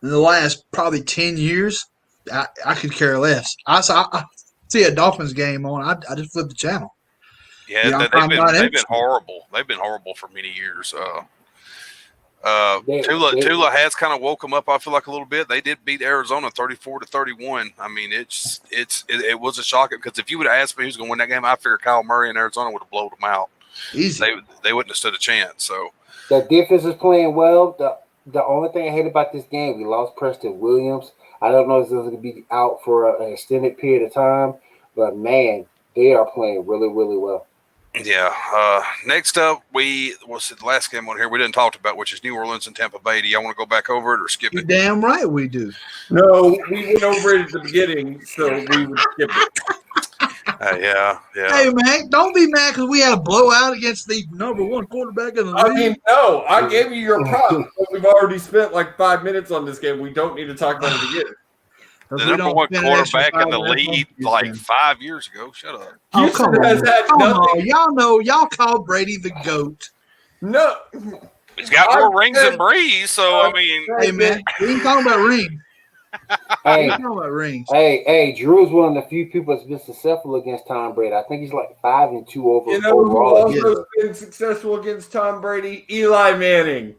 in the last probably 10 years, I could care less. I see a Dolphins game on, I just flip the channel. Yeah, You know, they've been horrible. They've been horrible for many years. Tula has kind of woke them up. I feel like a little bit. They did beat Arizona 34-31. I mean, it was a shocker because if you would have asked me who's going to win that game, I figured Kyle Murray and Arizona would have blown them out. Easy. They wouldn't have stood a chance. So the defense is playing well. The only thing I hate about this game, we lost Preston Williams. I don't know if he's going to be out for an extended period of time, but man, they are playing really, really well. yeah. Next up, what's the last game on here we didn't talk about, which is New Orleans and Tampa Bay. Do y'all want to go back over it or skip You it? damn right we do. No, we went over it at the beginning, so we would skip it. Yeah. Hey, man, don't be mad because we had a blowout against the number one quarterback in the league. I mean, no, I gave you your props, but we've already spent like 5 minutes on this game. We don't need to talk about it again. The number one quarterback in the league like 5 years ago. Shut up. Oh, Houston come has on. had Come nothing. on. Y'all call Brady the GOAT. No, He's got more rings than Breeze, so I mean, Hey, man, we ain't talking about rings. We Hey, ain't talking about rings. hey, Drew's one of the few people that's been successful against Tom Brady. I think he's like 5-2 over you know who overall. also been successful against Tom Brady? Eli Manning.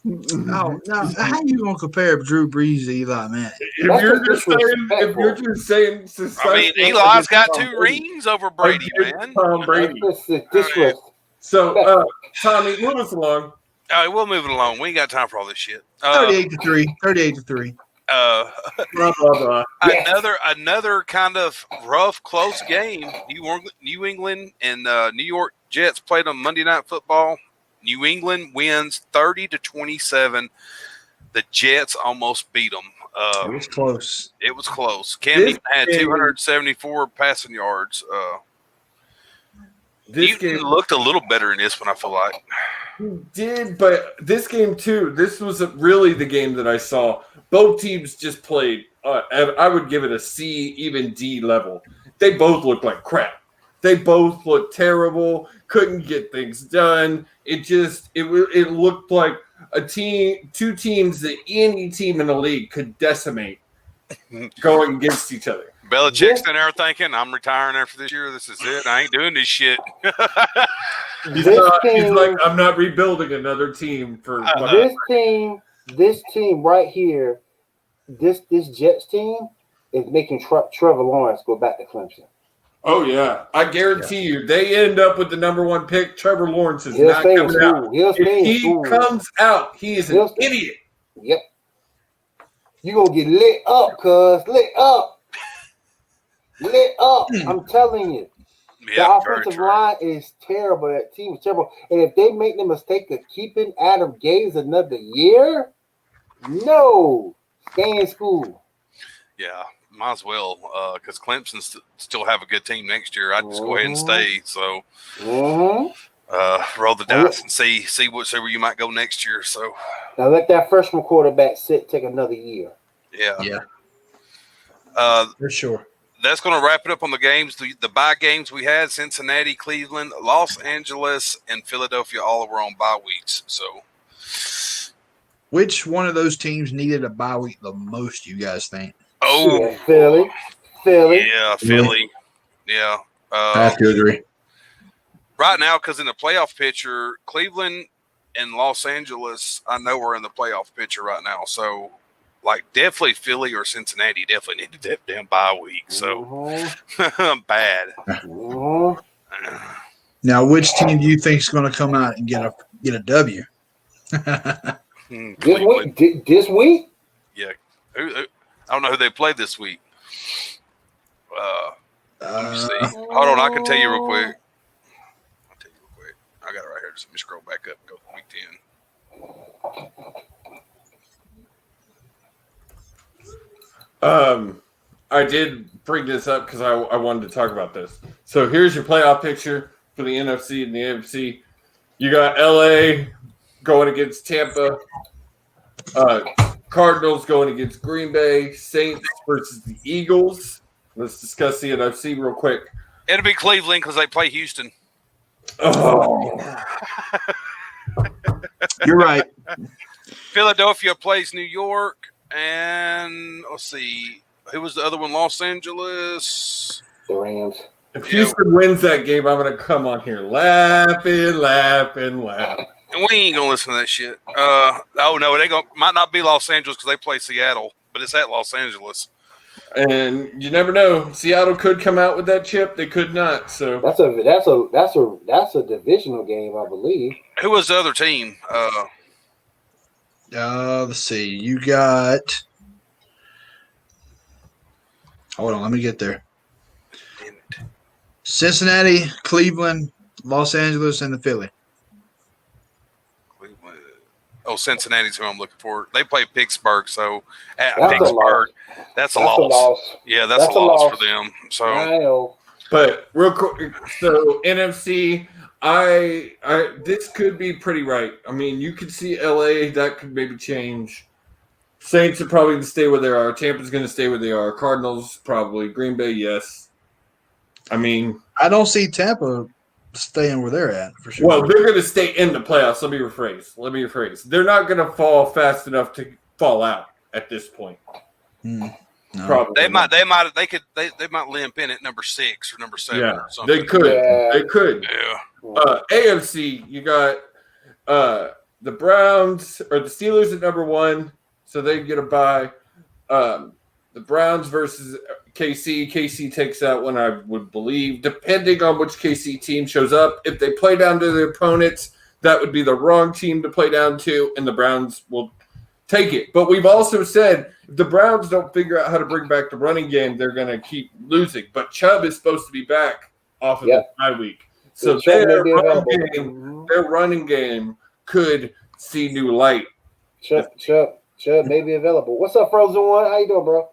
No, how you gonna compare Drew Brees to Eli Manning? If you're just saying, I mean, Eli's got 2 rings over Brady, man. Tom Brady. This was So, Tommy, move us along. All right, we'll move it along. We ain't got time for all this shit. 38-3. 38-3 Blah, blah, blah. Another kind of rough, close game. New England and New York Jets played on Monday Night Football. New England wins 30-27. The Jets almost beat them. It was close. It was close. Cam Newton had 274 passing yards. Newton looked a little better in this one, I feel like. He did, but this game too, this was really the game that I saw. Both teams just played, I would give it a C, even D level. They both looked like crap. They both looked terrible, couldn't get things done. It looked like two teams that any team in the league could decimate going against each other. Belichick's in there thinking, I'm retiring after this year. This is it. I ain't doing this shit. He's like, I'm not rebuilding another team for this team right here. This Jets team is making Trevor Lawrence go back to Clemson. Oh, yeah. I guarantee you, they end up with the number 1 pick. Trevor Lawrence is He'll not stay in coming out. school. He'll stay If in he school. comes out, he is an idiot. Yep. You gonna get lit up, cuz. Lit up. Lit up. I'm telling you. Yeah, The offensive line is terrible. That team is terrible. And if they make the mistake of keeping Adam Gase another year, no. Stay in school. Yeah, might as well, because Clemson still have a good team next year. I'd just go ahead and stay. So, roll the dice and see where you might go next year. So, now let that freshman quarterback sit, take another year. Yeah. For sure. That's going to wrap it up on the games. The bye games we had: Cincinnati, Cleveland, Los Angeles, and Philadelphia. All were on bye weeks. So, which one of those teams needed a bye week the most? You guys think? Yeah, Philly. Yeah, Philly. Yeah. I have to agree. Right now, because in the playoff picture, Cleveland and Los Angeles, I know are in the playoff picture right now. So, like, definitely Philly or Cincinnati definitely needed that damn bye week. So, bad. Now, which team do you think is going to come out and get a W? This week? Yeah. I don't know who they played this week. Let me see. Hold on, I can tell you real quick. I got it right here. Just let me scroll back up. Go to week 10. I did bring this up because I wanted to talk about this. So here's your playoff picture for the NFC and the AFC. You got LA going against Tampa. Cardinals going against Green Bay. Saints versus the Eagles. Let's discuss the NFC real quick. It'll be Cleveland because they play Houston. Oh. You're right. Philadelphia plays New York. And let's see. Who was the other one? Los Angeles. The Rams. If Houston wins that game, I'm going to come on here laughing. And we ain't gonna listen to that shit. Oh no, they might not be Los Angeles because they play Seattle, but it's at Los Angeles. And you never know. Seattle could come out with that chip. They could not. So that's a divisional game, I believe. Who was the other team? Let's see. You got. Hold on, let me get there. Cincinnati, Cleveland, Los Angeles, and the Philly. Oh, Cincinnati's who I'm looking for. They play Pittsburgh, so at Pittsburgh, that's a loss. Yeah, that's a loss for them. So, I know. But real quick, so NFC, this could be pretty right. I mean, you could see LA, that could maybe change. Saints are probably going to stay where they are. Tampa's going to stay where they are. Cardinals probably. Green Bay, yes. I mean, I don't see Tampa staying where they're at for sure. Well, they're going to stay in the playoffs. Let me rephrase. They're not going to fall fast enough to fall out at this point. No. Probably they might limp in at number 6 or number 7 or something. They could. Yeah. They could. Yeah. AFC, you got the Browns or the Steelers at number 1, so they get a bye. The Browns versus KC. KC takes that one, I would believe, depending on which KC team shows up. If they play down to their opponents, that would be the wrong team to play down to, and the Browns will take it. But we've also said if the Browns don't figure out how to bring back the running game, they're going to keep losing. But Chubb is supposed to be back off of the bye week. So their running game could see new light. Chubb may be available. What's up, Frozen One? How you doing, bro?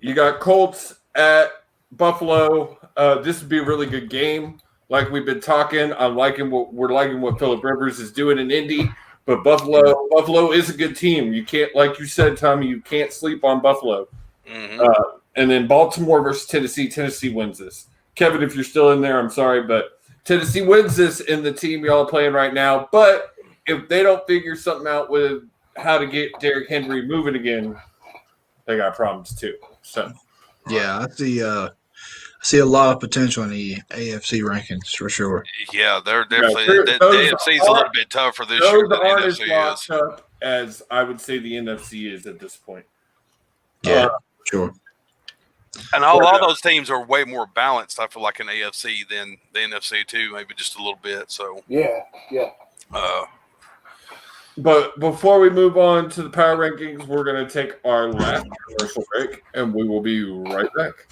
You got Colts at Buffalo. This would be a really good game. Like we've been talking, we're liking what Phillip Rivers is doing in Indy. But Buffalo is a good team. You can't, like you said, Tommy, you can't sleep on Buffalo. Mm-hmm. And then Baltimore versus Tennessee. Tennessee wins this. Kevin, if you're still in there, I'm sorry, but Tennessee wins this in the team y'all are playing right now. But if they don't figure something out with how to get Derrick Henry moving again, they got problems too. So yeah, I see a lot of potential in the AFC rankings for sure. Yeah, they're definitely the AFC is a little bit tougher this year than the NFC is. Up as I would say the NFC is at this point. Yeah, sure. And a lot of those teams are way more balanced, I feel like, in AFC than the NFC too, maybe just a little bit. So Yeah. But before we move on to the power rankings, we're going to take our last commercial break, and we will be right back.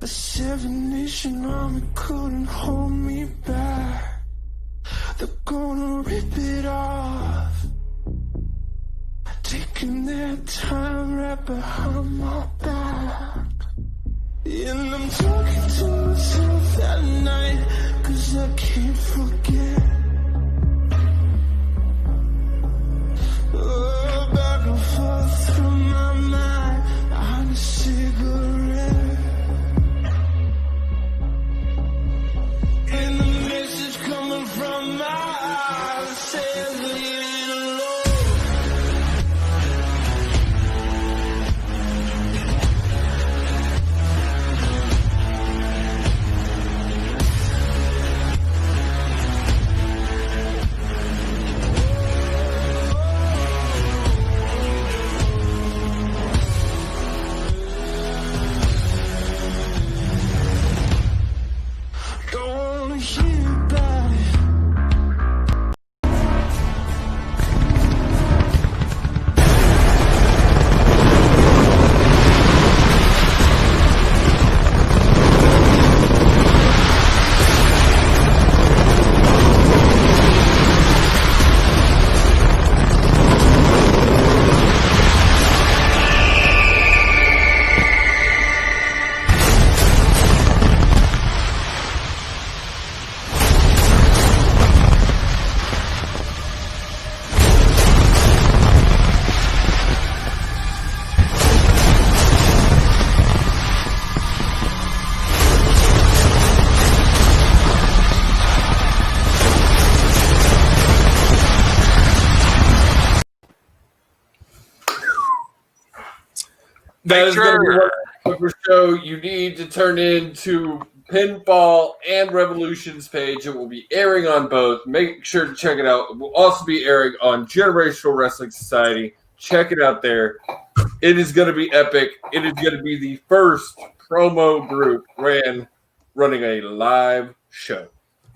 Seven Nation Army couldn't hold me back. They're gonna rip it off, taking their time right behind my back. And I'm talking to myself at night, 'cause I can't forget. Oh, back and forth through my mind, I'm a cigarette. And the message coming from my eyes says leave it alone. Don't wanna hear about it. That is going to be one of the show you need to turn into Pinfall and Revolution's page. It will be airing on both. Make sure to check it out. It will also be airing on Generational Wrestling Society. Check it out there. It is going to be epic. It is going to be the first promo group running a live show.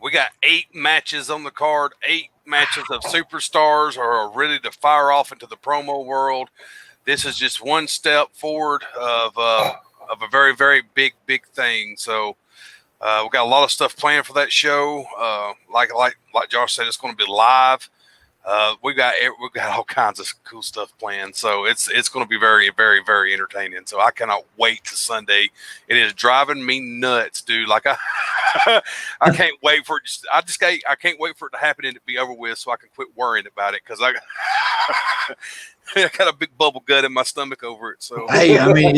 we got 8 matches on the card, 8 matches of superstars are ready to fire off into the promo world. This is just one step forward of a very, very big thing. So we got a lot of stuff planned for that show. Like Josh said, it's going to be live. We've got all kinds of cool stuff planned. So it's going to be very, very, very entertaining. So I cannot wait to Sunday. It is driving me nuts, dude. Like I can't wait for it. I can't wait for it to happen and it be over with so I can quit worrying about it. Cause I got a big bubble gut in my stomach over it. So hey, I mean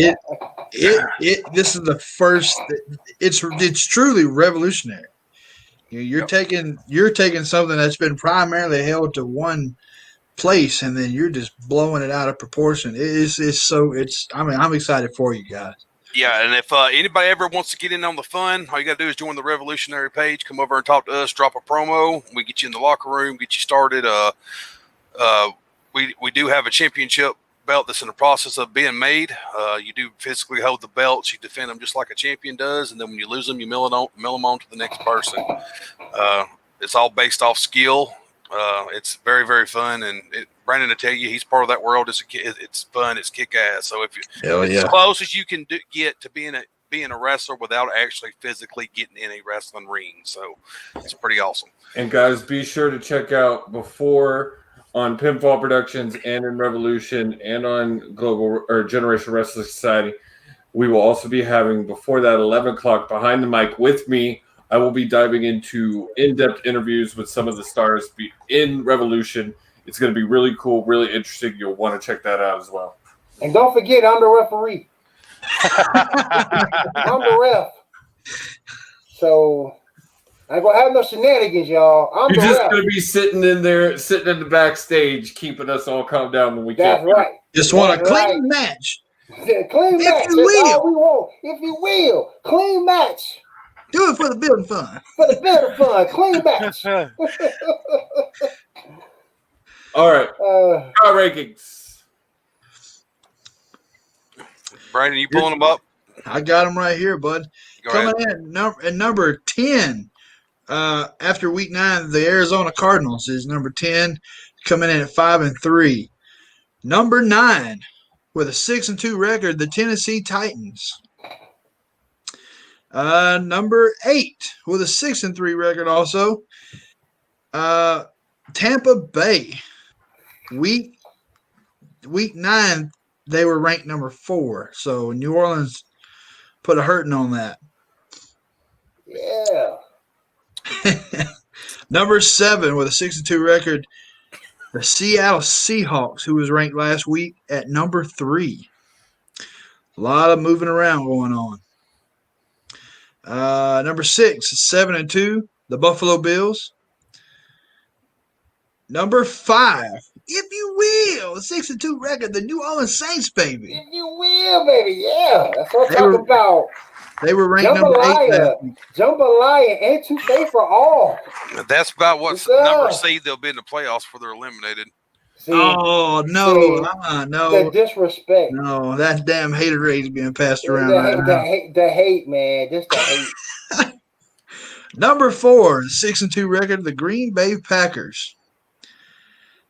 this is the first. It's truly revolutionary. You're taking something that's been primarily held to one place, and then you're just blowing it out of proportion. I'm excited for you guys. yeah, and if anybody ever wants to get in on the fun, all you got to do is join the Revolutionary page. Come over and talk to us. Drop a promo. We get you in the locker room. Get you started. We do have a championship belt that's in the process of being made. You do physically hold the belts. You defend them just like a champion does, and then when you lose them, you mill them on to the next person. It's all based off skill. It's very, very fun, and Brandon will tell you he's part of that world. It's fun. It's kick ass. So it's as close as you can get to being a wrestler without actually physically getting in a wrestling ring. So it's pretty awesome. And guys, be sure to check out before on Pinfall Productions and in Revolution and on Global or Generation Wrestling Society. We will also be having before that 11 o'clock behind the mic with me. I will be diving into in-depth interviews with some of the stars in Revolution. It's going to be really cool, really interesting. You'll want to check that out as well. And don't forget, I'm the referee. I'm the ref. So I ain't gonna have no shenanigans, y'all. You're just going to be sitting in there, sitting in the backstage, keeping us all calm down when we That's can't. right. Just want a clean match. Clean match. If you will. All we want. If you will. Clean match. Do it for the building fun. For the better fun. Clean match. All right. Power rankings. Brandon, you pulling them up? I got them right here, bud. Go Coming ahead. in at number 10, after week 9, the Arizona Cardinals is number 10, coming in at 5-3. Number 9, with a 6-2 record, the Tennessee Titans. Number 8, with a 6-3 record also, Tampa Bay. Week 9, they were ranked number 4. So New Orleans put a hurting on that. Yeah. Number 7 with a 6-2 record, the Seattle Seahawks, who was ranked last week at number 3. A lot of moving around going on. Number 6, 7-2, the Buffalo Bills. Number 5, if you will, 6-2 record, the New Orleans Saints, baby. If you will, baby. Yeah. That's what I'm talking about. They were ranked number 8 last week. Jambalaya and Touche for all. That's about what number seed they'll be in the playoffs before they're eliminated. See, Oh, no. No. The disrespect. No, that damn haterade is being passed around right now. The hate, man. Just the hate. Number 4, 6-2 record, the Green Bay Packers.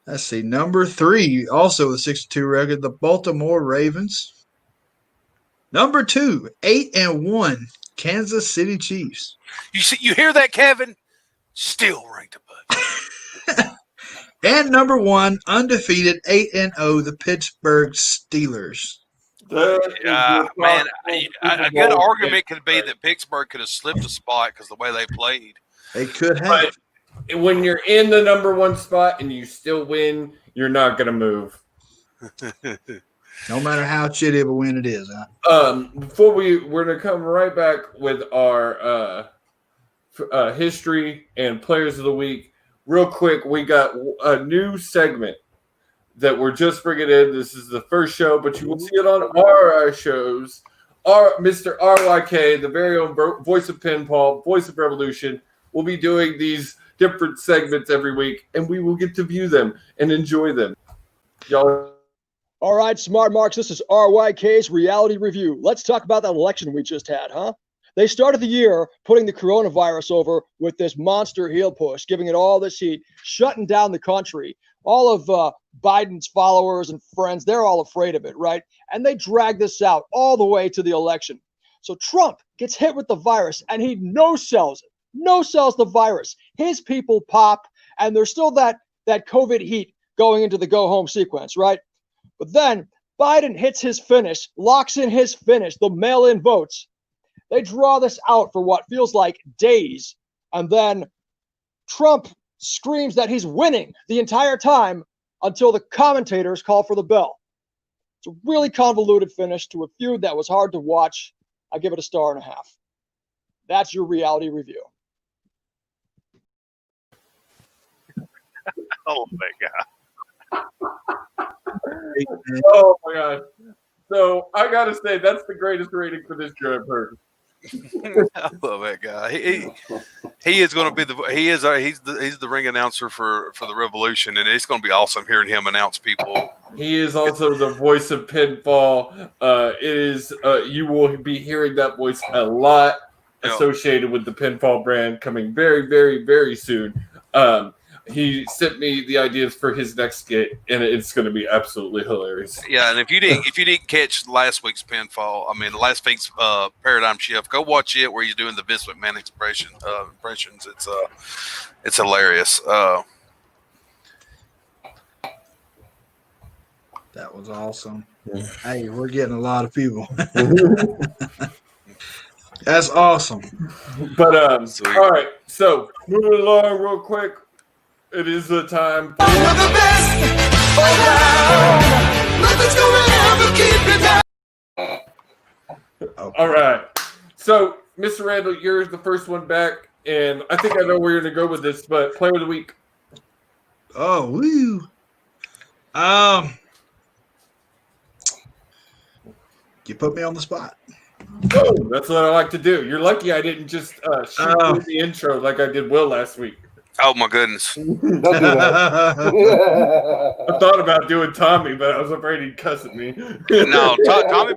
Let's see. Number 3, also a 6-2 record, the Baltimore Ravens. Number 2, 8-1, Kansas City Chiefs. You hear that, Kevin? Still ranked above. And number 1, undefeated, 8-0, the Pittsburgh Steelers. Man, a good argument could be that Pittsburgh could have slipped a spot because the way they played. They could have. But when you're in the number 1 spot and you still win, you're not going to move. No matter how shitty of a win it is. Huh? Before we're going to come right back with our history and players of the week. Real quick, we got a new segment that we're just bringing in. This is the first show, but you will see it on our shows. Mr. RYK, the very own voice of Pinball, voice of Revolution, will be doing these different segments every week, and we will get to view them and enjoy them. Y'all. All right, smart marks, this is RYK's Reality Review. Let's talk about that election we just had, huh? They started the year putting the coronavirus over with this monster heel push, giving it all this heat, shutting down the country. All of Biden's followers and friends, they're all afraid of it, right? And they drag this out all the way to the election. So Trump gets hit with the virus, and he no-sells it. No-sells the virus. His people pop, and there's still that COVID heat going into the go-home sequence, right? But then Biden hits his finish, locks in his finish, the mail-in votes. They draw this out for what feels like days, and then Trump screams that he's winning the entire time until the commentators call for the bell. It's a really convoluted finish to a feud that was hard to watch. I give it a 1.5 stars. That's your Reality Review. Oh my God. Oh my God. So I gotta say that's the greatest rating for this show I've heard. I love that guy. He is going to be he's the ring announcer for the Revolution, and it's going to be awesome hearing him announce people. He is also the voice of pinfall. You will be hearing that voice a lot associated with the pinfall brand coming very, very, very soon. He sent me the ideas for his next skit, and it's going to be absolutely hilarious. Yeah, and if you didn't catch last week's last week's Paradigm Shift, go watch it where he's doing the Vince McMahon impressions. It's hilarious. That was awesome. Hey, we're getting a lot of people. That's awesome. But all right, so moving along real quick. It is the time. All right. So, Mr. Randall, you're the first one back, and I think I know where you're going to go with this, but player of the week. Oh, woo. You put me on the spot. Oh, that's what I like to do. You're lucky I didn't just shoot through the intro like I did Will last week. Oh my goodness! Don't do that. I thought about doing Tommy, but I was afraid he'd cuss at me. No, Tommy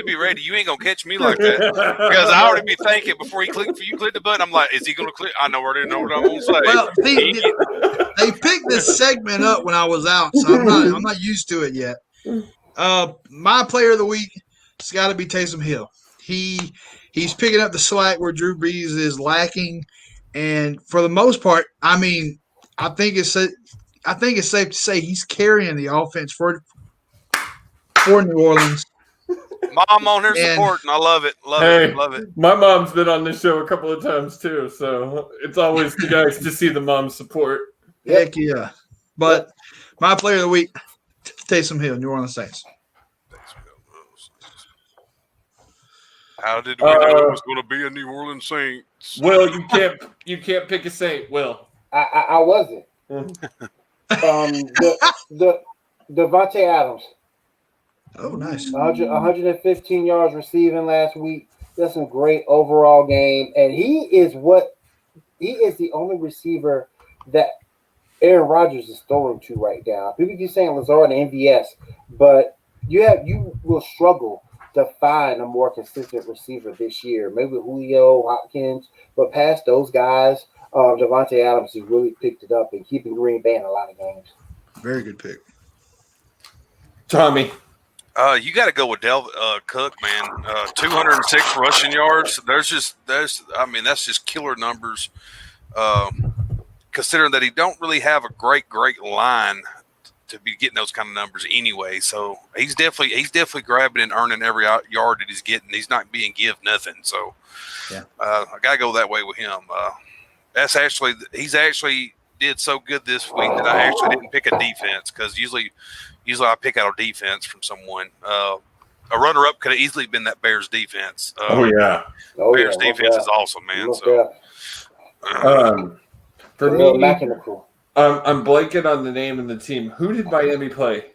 be ready. You ain't gonna catch me like that because I already be thinking before you click the button. I'm like, is he gonna click? I already know what I'm gonna say. Well, they picked this segment up when I was out, so I'm not used to it yet. My player of the week has got to be Taysom Hill. He's picking up the slack where Drew Brees is lacking. And for the most part, I think it's safe to say he's carrying the offense for New Orleans. Mom on here supporting. I love it. Love it. My mom's been on this show a couple of times too, so it's always nice to see the mom support. Heck yeah. But my player of the week, Taysom Hill, New Orleans Saints. How did we know it was going to be a New Orleans Saints? Will, you can't pick a Saint. Will, I wasn't. The Devontae Adams. Oh, nice. 115 yards receiving last week. That's a great overall game, and he is the only receiver that Aaron Rodgers is throwing to right now. People keep saying Lazard and MVS, but you will struggle to find a more consistent receiver this year. Maybe Julio, Hopkins, but past those guys, Devontae Adams has really picked it up and keeping Green Bay in a lot of games. Very good pick. Tommy. You got to go with Cook, man. 206 rushing yards. That's just killer numbers. Considering that he don't really have a great line to be getting those kind of numbers anyway. So he's definitely grabbing and earning every yard that he's getting. He's not being give nothing. So yeah, I gotta go that way with him. He's actually did so good this week that I actually didn't pick a defense because usually I pick out a defense from someone. A runner-up could have easily been that Bears defense. Bears defense is awesome, man. So for me, I'm blanking on the name of the team. Who did Miami play?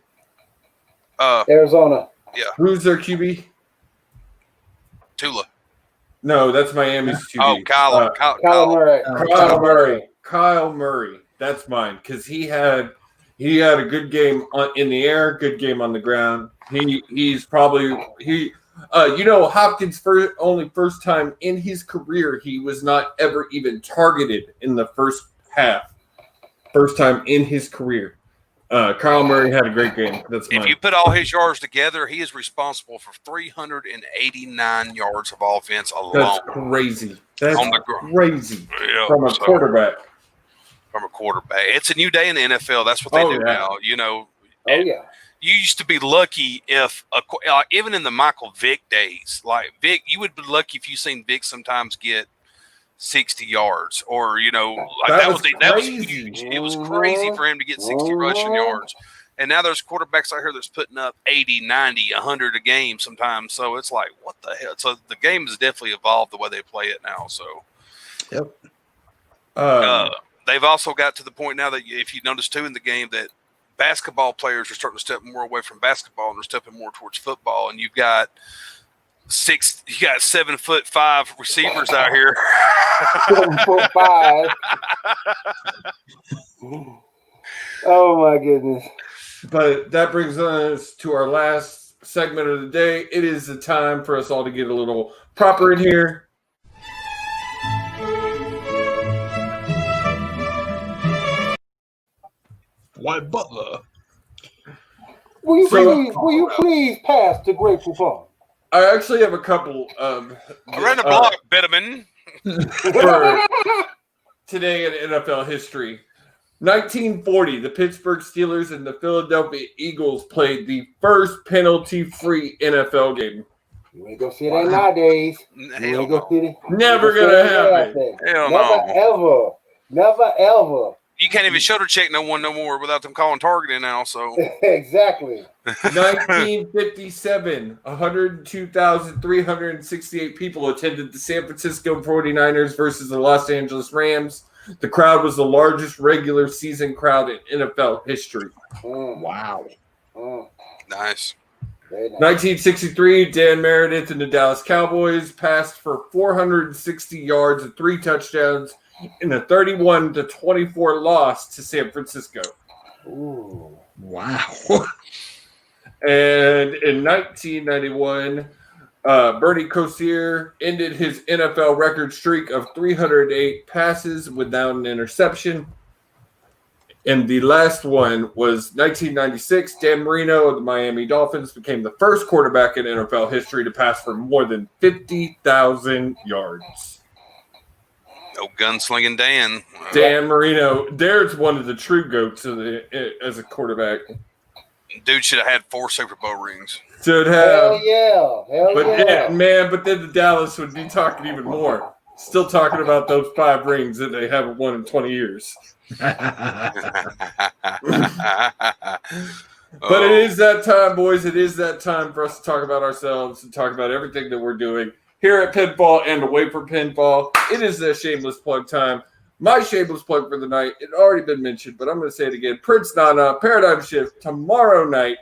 Arizona. Yeah. Who's their QB? Tula. No, that's Miami's QB. Oh, Kyle Murray. Kyle Murray. That's mine because he had a good game in the air, good game on the ground. He's probably Hopkins first time in his career he was not ever even targeted in the first half. First time in his career. Kyle Murray had a great game. That's mine. If you put all his yards together, he is responsible for 389 yards of offense alone. That's crazy. Crazy. Yeah, from a quarterback. It's a new day in the NFL. That's what they do now. You used to be lucky if, even in the Michael Vick days, like Vick, you would be lucky if you seen Vick sometimes get 60 yards or, that was huge. It was crazy for him to get 60 rushing yards. And now there's quarterbacks out here that's putting up 80, 90, 100 a game sometimes. So it's like, what the hell? So the game has definitely evolved the way they play it now. So, yep. They've also got to the point now that if you notice too in the game that basketball players are starting to step more away from basketball and they're stepping more towards football. And you've got 7'5" receivers out here 7'5". Oh my goodness. But that brings us to our last segment of the day. It is the time for us all to get a little proper in here. White Butler. Will you please pass the grateful phone? I actually have a couple of Around the block, Bitterman. for today in NFL history. 1940, the Pittsburgh Steelers and the Philadelphia Eagles played the first penalty-free NFL game. You ain't gonna see that nowadays. You Hell ain't gonna see it. Never gonna happen. Hell Never ever. You can't even shoulder check no one no more without them calling targeting now. So Exactly. 1957, 102,368 people attended the San Francisco 49ers versus the Los Angeles Rams. The crowd was the largest regular season crowd in NFL history. Wow. nice. Very nice. 1963, Dan Meredith and the Dallas Cowboys passed for 460 yards and 3 touchdowns in a 31-24 loss to San Francisco. Ooh. Wow. And in 1991, Bernie Kosir ended his NFL record streak of 308 passes without an interception. And the last one was 1996. Dan Marino of the Miami Dolphins became the first quarterback in NFL history to pass for more than 50,000 yards. No gunslinging Dan. Dan Marino, there's one of the true goats as a quarterback. Dude should have had 4 Super Bowl rings. Should Hell have. yeah. But then the Dallas would be talking even more. Still talking about those 5 rings that they haven't won in 20 years. But it is that time, boys. It is that time for us to talk about ourselves and talk about everything that we're doing here at Pinball and away from Pinball. It is the shameless plug time. My shameless plug for the night, it already been mentioned, but I'm going to say it again. Prince Nana, Paradigm Shift, tomorrow night,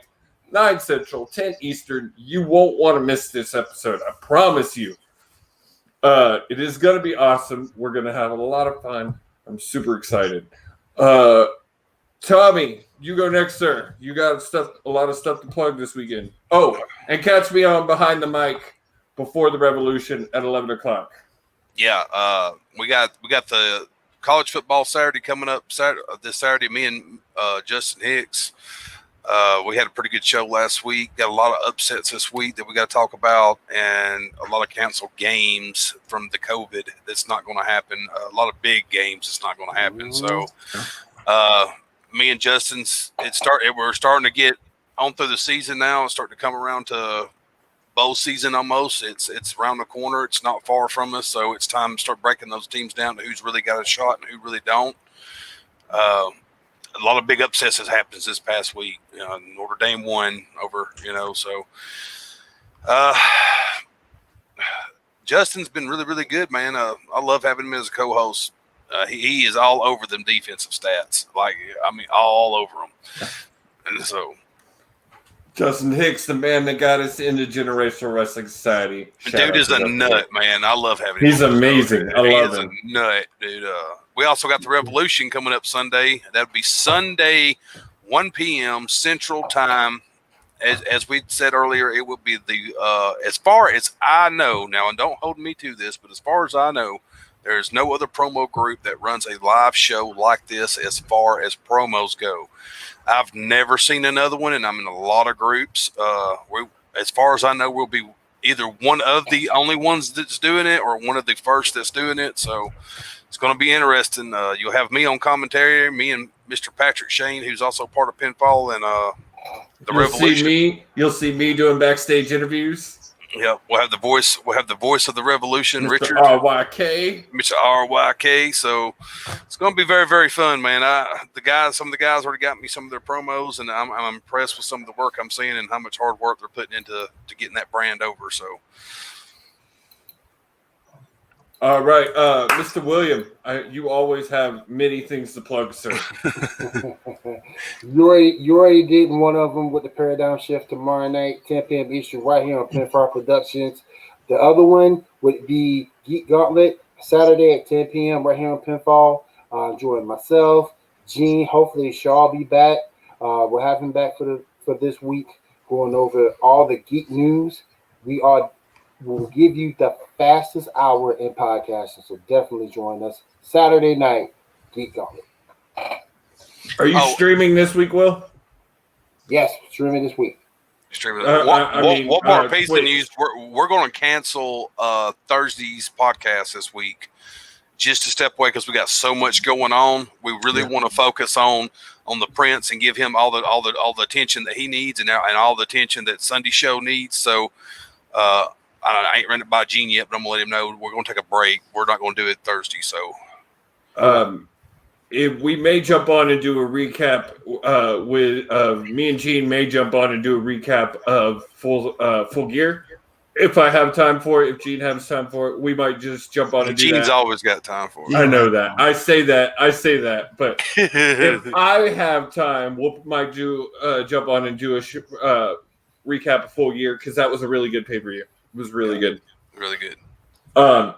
9 Central, 10 Eastern. You won't want to miss this episode. I promise you. It is going to be awesome. We're going to have a lot of fun. I'm super excited. Tommy, you go next, sir. You got a lot of stuff to plug this weekend. Oh, and catch me on Behind the Mic before the Revolution at 11 o'clock. Yeah, we got the college football Saturday coming up this Saturday. Me and Justin Hicks. We had a pretty good show last week. Got a lot of upsets this week that we got to talk about, and a lot of canceled games from the COVID. That's not going to happen. A lot of big games. It's not going to happen. So, me and Justin's we're starting to get on through the season now. It's starting to come around to bowl season almost. It's around the corner. It's not far from us. So it's time to start breaking those teams down to who's really got a shot and who really don't. A lot of big upsets has happened this past week. Notre Dame won over, so Justin's been really, really good, man. I love having him as a co-host. He is all over them defensive stats. All over them. And so Justin Hicks, the man that got us into Generational Wrestling Society. Dude is a nut, man. I love having him. He's amazing. I love him. He is a nut, dude. We also got the Revolution coming up Sunday. That would be Sunday, 1 p.m. Central Time. As we said earlier, it will be as far as I know, now, and don't hold me to this, but as far as I know, there's no other promo group that runs a live show like this as far as promos go. I've never seen another one, and I'm in a lot of groups. As far as I know, we'll be either one of the only ones that's doing it or one of the first that's doing it. So it's going to be interesting. You'll have me on commentary, me and Mr. Patrick Shane, who's also part of Pinfall and the Revolution. You'll see me doing backstage interviews. Yeah, we'll have the voice of the Revolution, Mr. Richard. RYK. Mr. RYK. So it's going to be very, very fun, man. Some of the guys already got me some of their promos, and I'm impressed with some of the work I'm seeing and how much hard work they're putting into getting that brand over. So. All right, Mr. William, you always have many things to plug, sir. You already did one of them with the Paradigm Shift tomorrow night, 10 p.m. Eastern, right here on Pinfall Productions. The other one would be Geek Gauntlet, Saturday at 10 p.m. right here on Pinfall. Join myself, Gene. Hopefully, Shaw will be back. We'll have him back for this week, going over all the geek news. We'll give you the fastest hour in podcasting, so definitely join us Saturday night. Geek Gauntlet. Are you streaming this week, Will? Yes, streaming this week. Streaming. One more piece of Twitch. news: we're going to cancel Thursday's podcast this week, just to step away because we got so much going on. We really want to focus on the Prince and give him all the attention that he needs and all the attention that Sunday Show needs. So I ain't run it by Gene yet, but I'm gonna let him know we're gonna take a break. We're not gonna do it Thursday. So if we may jump on and do a recap with me and Gene may jump on and do a recap of full gear. If I have time for it, if Gene has time for it, we might just jump on and do that. Gene's always got time for it. I know that. I say that. But if I have time, we might do jump on and do a recap of full year because that was a really good pay-per-view. It was really good. Really good. And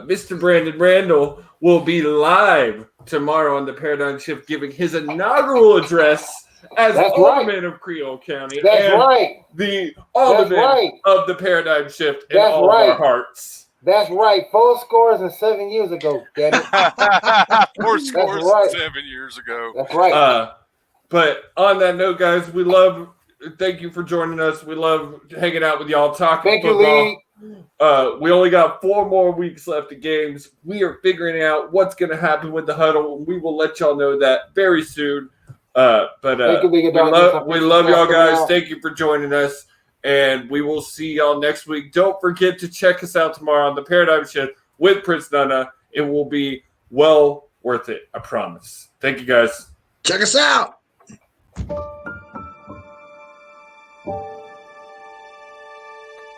Mr. Brandon Randell will be live tomorrow on the Paradigm Shift giving his inaugural address as Alderman of Creole County. That's right. The Alderman of the Paradigm Shift in all of our hearts. That's right. 4 scores and 7 years ago, damn it. 4 scores and 7 years ago. That's right. But on that note, guys, thank you for joining us. We love hanging out with y'all, talking football. We only got 4 more weeks left of games. We are figuring out what's going to happen with the huddle. We will let y'all know that very soon. But we love y'all guys. Thank you for joining us. And we will see y'all next week. Don't forget to check us out tomorrow on the Paradigm Shift with Prince Nana. It will be well worth it. I promise. Thank you, guys. Check us out.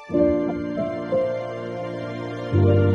Thank you.